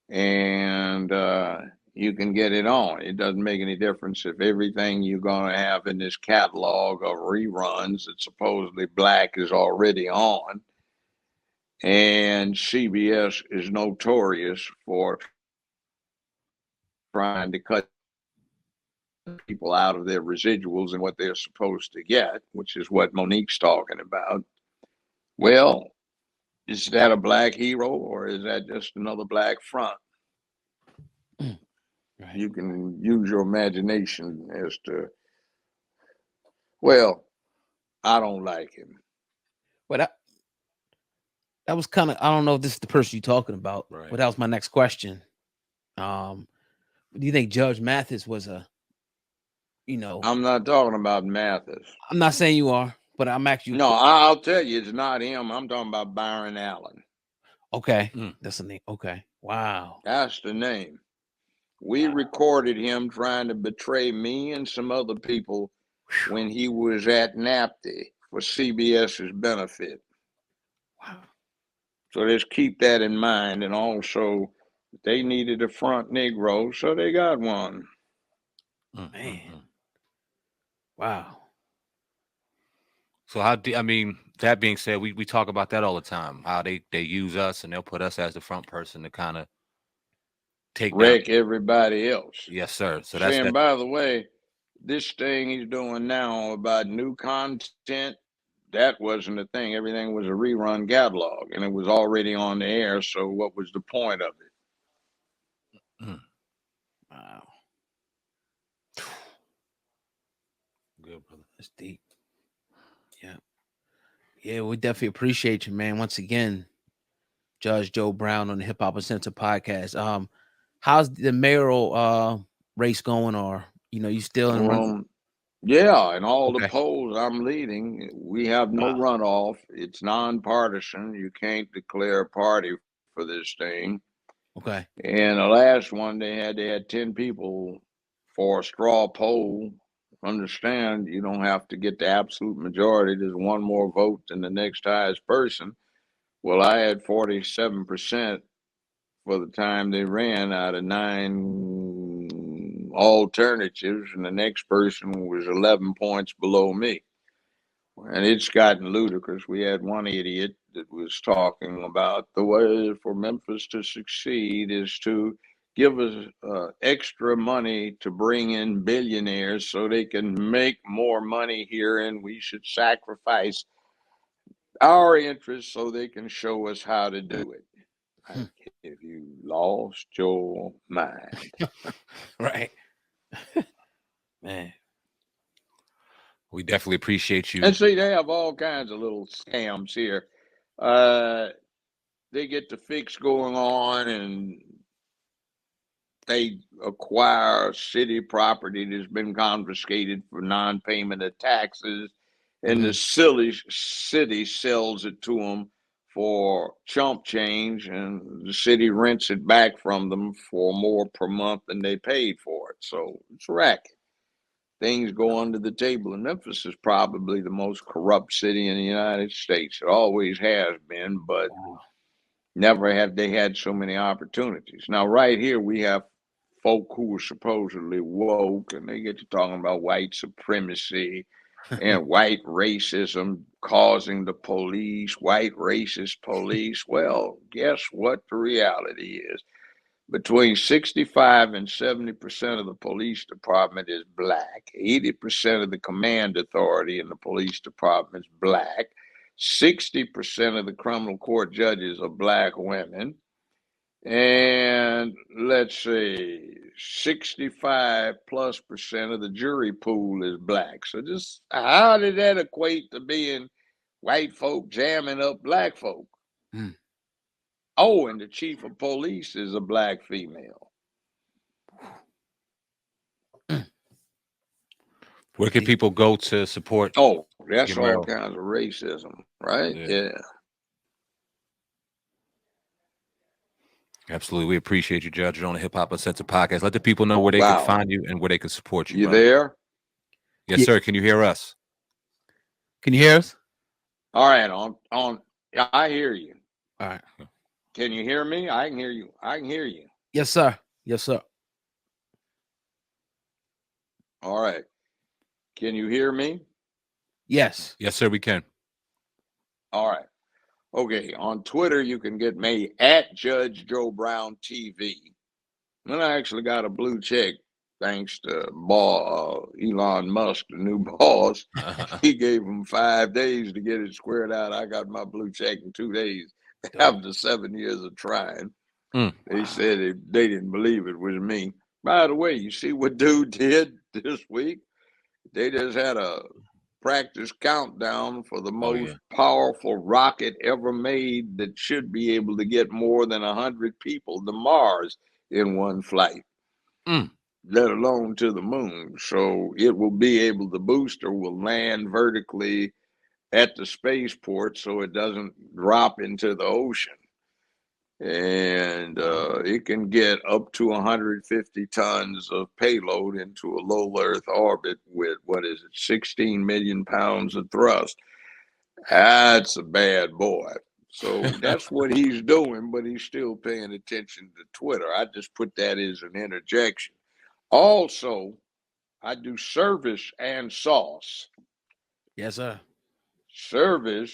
Speaker 3: and you can get it on. It doesn't make any difference if everything you're going to have in this catalog of reruns that supposedly black is already on. And CBS is notorious for trying to cut people out of their residuals and what they're supposed to get, which is what Monique's talking about. Well, is that a black hero or is that just another black front?
Speaker 1: Right.
Speaker 3: You can use your imagination as to, well, I don't like him.
Speaker 1: Well, that was kind of, I don't know if this is the person you're talking about,
Speaker 2: Right.
Speaker 1: but that was my next question. Do you think Judge Mathis was a,
Speaker 3: I'm not talking about Mathis.
Speaker 1: I'm not saying you are, but I'm actually
Speaker 3: No, I'll tell you, it's not him. I'm talking about Byron Allen.
Speaker 1: okay. That's the name. Okay. Wow.
Speaker 3: That's the name. We recorded him trying to betray me and some other people when he was at NAPTI for CBS's benefit.
Speaker 1: Wow.
Speaker 3: So let's keep that in mind. And also, they needed a front Negro, so they got one.
Speaker 1: Man. Wow.
Speaker 2: So that being said, we talk about that all the time. How they use us and they'll put us as the front person to kind of
Speaker 3: wreck everybody else.
Speaker 2: Yes, sir. So
Speaker 3: saying, by the way, this thing he's doing now about new content, that wasn't a thing. Everything was a rerun catalog, and it was already on the air. So what was the point of it?
Speaker 1: Wow.
Speaker 2: Good, brother.
Speaker 1: That's deep. Yeah. Yeah, we definitely appreciate you, man. Once again, Judge Joe Brown on the Hip Hop Uncensored podcast. How's the mayoral race going? Or you still in
Speaker 3: yeah, in all the polls I'm leading, we have no runoff. It's nonpartisan. You can't declare a party for this thing.
Speaker 1: Okay.
Speaker 3: And the last one they had 10 people for a straw poll. Understand, you don't have to get the absolute majority. There's one more vote than the next highest person. Well, I had 47% for the time they ran out of 9 alternatives, and the next person was 11 points below me. And it's gotten ludicrous. We had one idiot that was talking about the way for Memphis to succeed is to give us extra money to bring in billionaires so they can make more money here, and we should sacrifice our interests so they can show us how to do it. Have you lost your mind?
Speaker 1: Right. Man.
Speaker 2: We definitely appreciate you.
Speaker 3: And see, they have all kinds of little scams here. They get the fix going on, and they acquire city property that's been confiscated for non-payment of taxes, and the city sells it to them for chump change, and the city rents it back from them for more per month than they paid for it. So it's racket. things go under the table. And Memphis is probably the most corrupt city in the United States. It always has been, but never have they had so many opportunities. Now, right here, we have folk who are supposedly woke, and they get to talking about white supremacy and white racism causing the police, white racist police. Well, guess what the reality is? Between 65 and 70% of the police department is black. 80% of the command authority in the police department is black. 60% of the criminal court judges are black women. And let's say 65+% of the jury pool is black. So just how did that equate to being white folk jamming up black folk?
Speaker 1: Mm.
Speaker 3: Oh, and the chief of police is a black female.
Speaker 2: Where can people go to support?
Speaker 3: Oh, that's
Speaker 2: Get
Speaker 3: all
Speaker 2: Merrill.
Speaker 3: kinds of racism, right?
Speaker 2: Yeah. Absolutely. We appreciate you, Judge. You're on the Hip Hop Uncensored podcast. Let the people know where they can find you and where they can support you.
Speaker 3: You
Speaker 2: brother.
Speaker 3: there?
Speaker 2: Yes,
Speaker 1: Yeah.
Speaker 2: sir. Can you hear us?
Speaker 1: Can you hear us?
Speaker 3: All right, I hear you.
Speaker 1: All right.
Speaker 3: Can you hear me? I can hear you. I can hear you.
Speaker 1: Yes, sir. Yes, sir.
Speaker 3: All right. Can you hear me?
Speaker 1: Yes.
Speaker 2: Yes, sir, we can.
Speaker 3: All right. Okay. On Twitter, you can get me at Judge Joe Brown TV. And I actually got a blue check thanks to Elon Musk, the new boss. He gave him 5 days to get it squared out. I got my blue check in 2 days after 7 years of trying. They said they didn't believe it was me. By the way, you see what dude did this week? They just had a practice countdown for the most powerful rocket ever made that should be able to get more than 100 people to Mars in one flight, let alone to the moon. So it will be able, the booster will land vertically at the spaceport so it doesn't drop into the ocean. And it can get up to 150 tons of payload into a low Earth orbit with, 16 million pounds of thrust. That's a bad boy. So that's what he's doing, but he's still paying attention to Twitter. I just put that as an interjection. Also, I do service and sauce.
Speaker 1: Yes, sir.
Speaker 3: Service,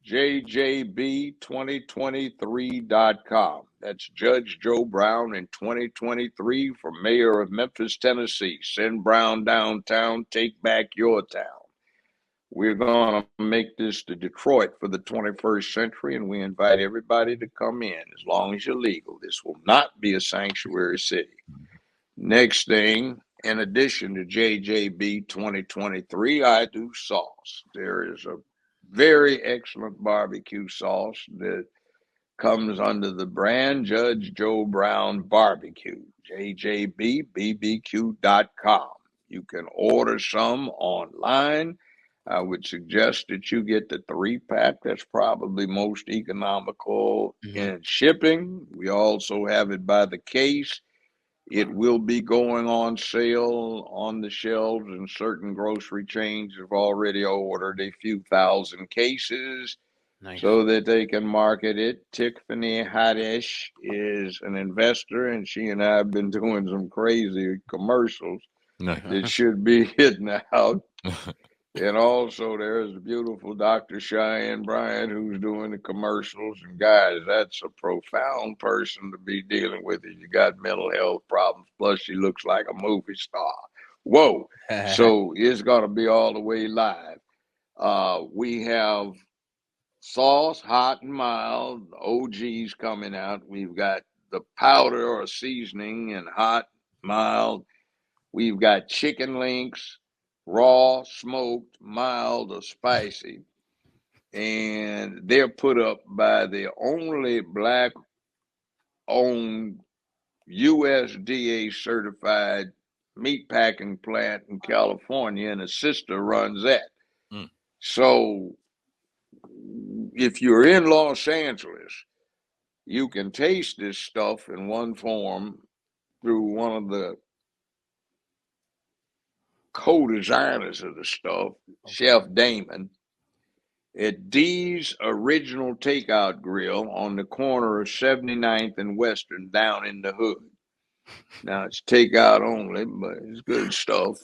Speaker 3: JJB2023.com. That's Judge Joe Brown in 2023 for mayor of Memphis, Tennessee. Send Brown downtown, take back your town. We're going to make this to Detroit for the 21st century, and we invite everybody to come in as long as you're legal. This will not be a sanctuary city. Next thing, in addition to JJB 2023, I do sauce. There is a very excellent barbecue sauce that comes under the brand Judge Joe Brown Barbecue, JJBBBQ.com. You can order some online. I would suggest that you get the 3-pack. That's probably most economical in shipping. We also have it by the case. It will be going on sale on the shelves, and certain grocery chains have already ordered a few thousand cases so that they can market it. Tiffany Haddish is an investor, and she and I have been doing some crazy commercials that should be hitting out. And also there's the beautiful Dr. Cheyenne Bryant who's doing the commercials. And guys, that's a profound person to be dealing with if you got mental health problems. Plus she looks like a movie star. Whoa. So it's going to be all the way live. We have sauce, hot and mild, OGs coming out. We've got the powder or seasoning and hot, mild. We've got chicken links, raw, smoked, mild, or spicy. And they're put up by the only black-owned USDA certified meatpacking plant in California, and a sister runs that. So if you're in Los Angeles, you can taste this stuff in one form through one of the co-designers of the stuff, Chef Damon, at D's Original Takeout Grill on the corner of 79th and Western down in the hood. Now, it's takeout only, but it's good stuff.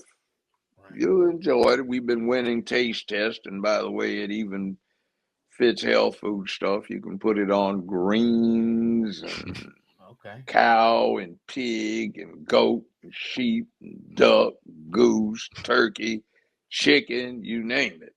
Speaker 3: You'll enjoy it. We've been winning taste tests, and by the way, it even fits health food stuff. You can put it on greens and cow and pig and goat and sheep and duck, goose, turkey, chicken, you name it.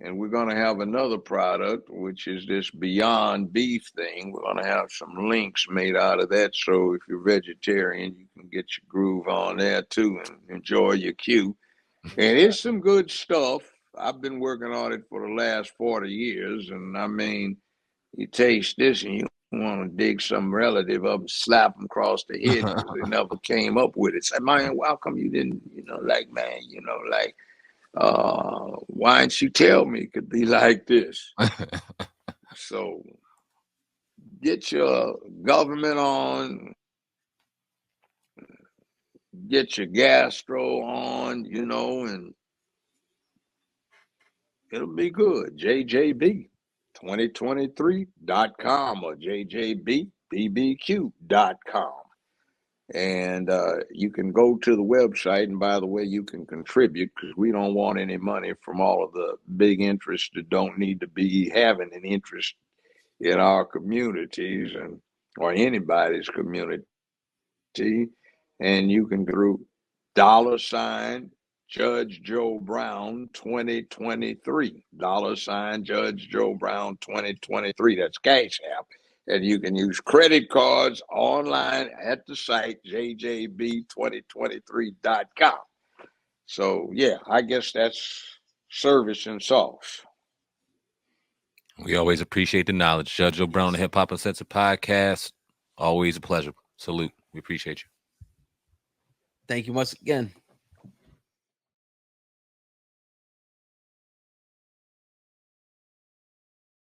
Speaker 3: And we're going to have another product, which is this Beyond Beef thing. We're going to have some links made out of that. So if you're vegetarian, you can get your groove on there too and enjoy your cue. And it's some good stuff. I've been working on it for the last 40 years. And I mean, you taste this and you want to dig some relative up and slap them across the head because they never came up with it. Say, man, how come you didn't, why didn't you tell me it could be like this? So get your government on, get your gastro on, and it'll be good. JJB2023.com or JJBBBQ.com. And you can go to the website, and by the way, you can contribute because we don't want any money from all of the big interests that don't need to be having an interest in our communities or anybody's community. And you can go through $Judge Joe Brown 2023, $Judge Joe Brown 2023. That's Cash App. And you can use credit cards online at the site, jjb2023.com. So, yeah, I guess that's service and sauce.
Speaker 2: We always appreciate the knowledge. Judge Joe Brown, the Hip Hop Uncensored Podcast. Always a pleasure. Salute. We appreciate you.
Speaker 1: Thank you once again.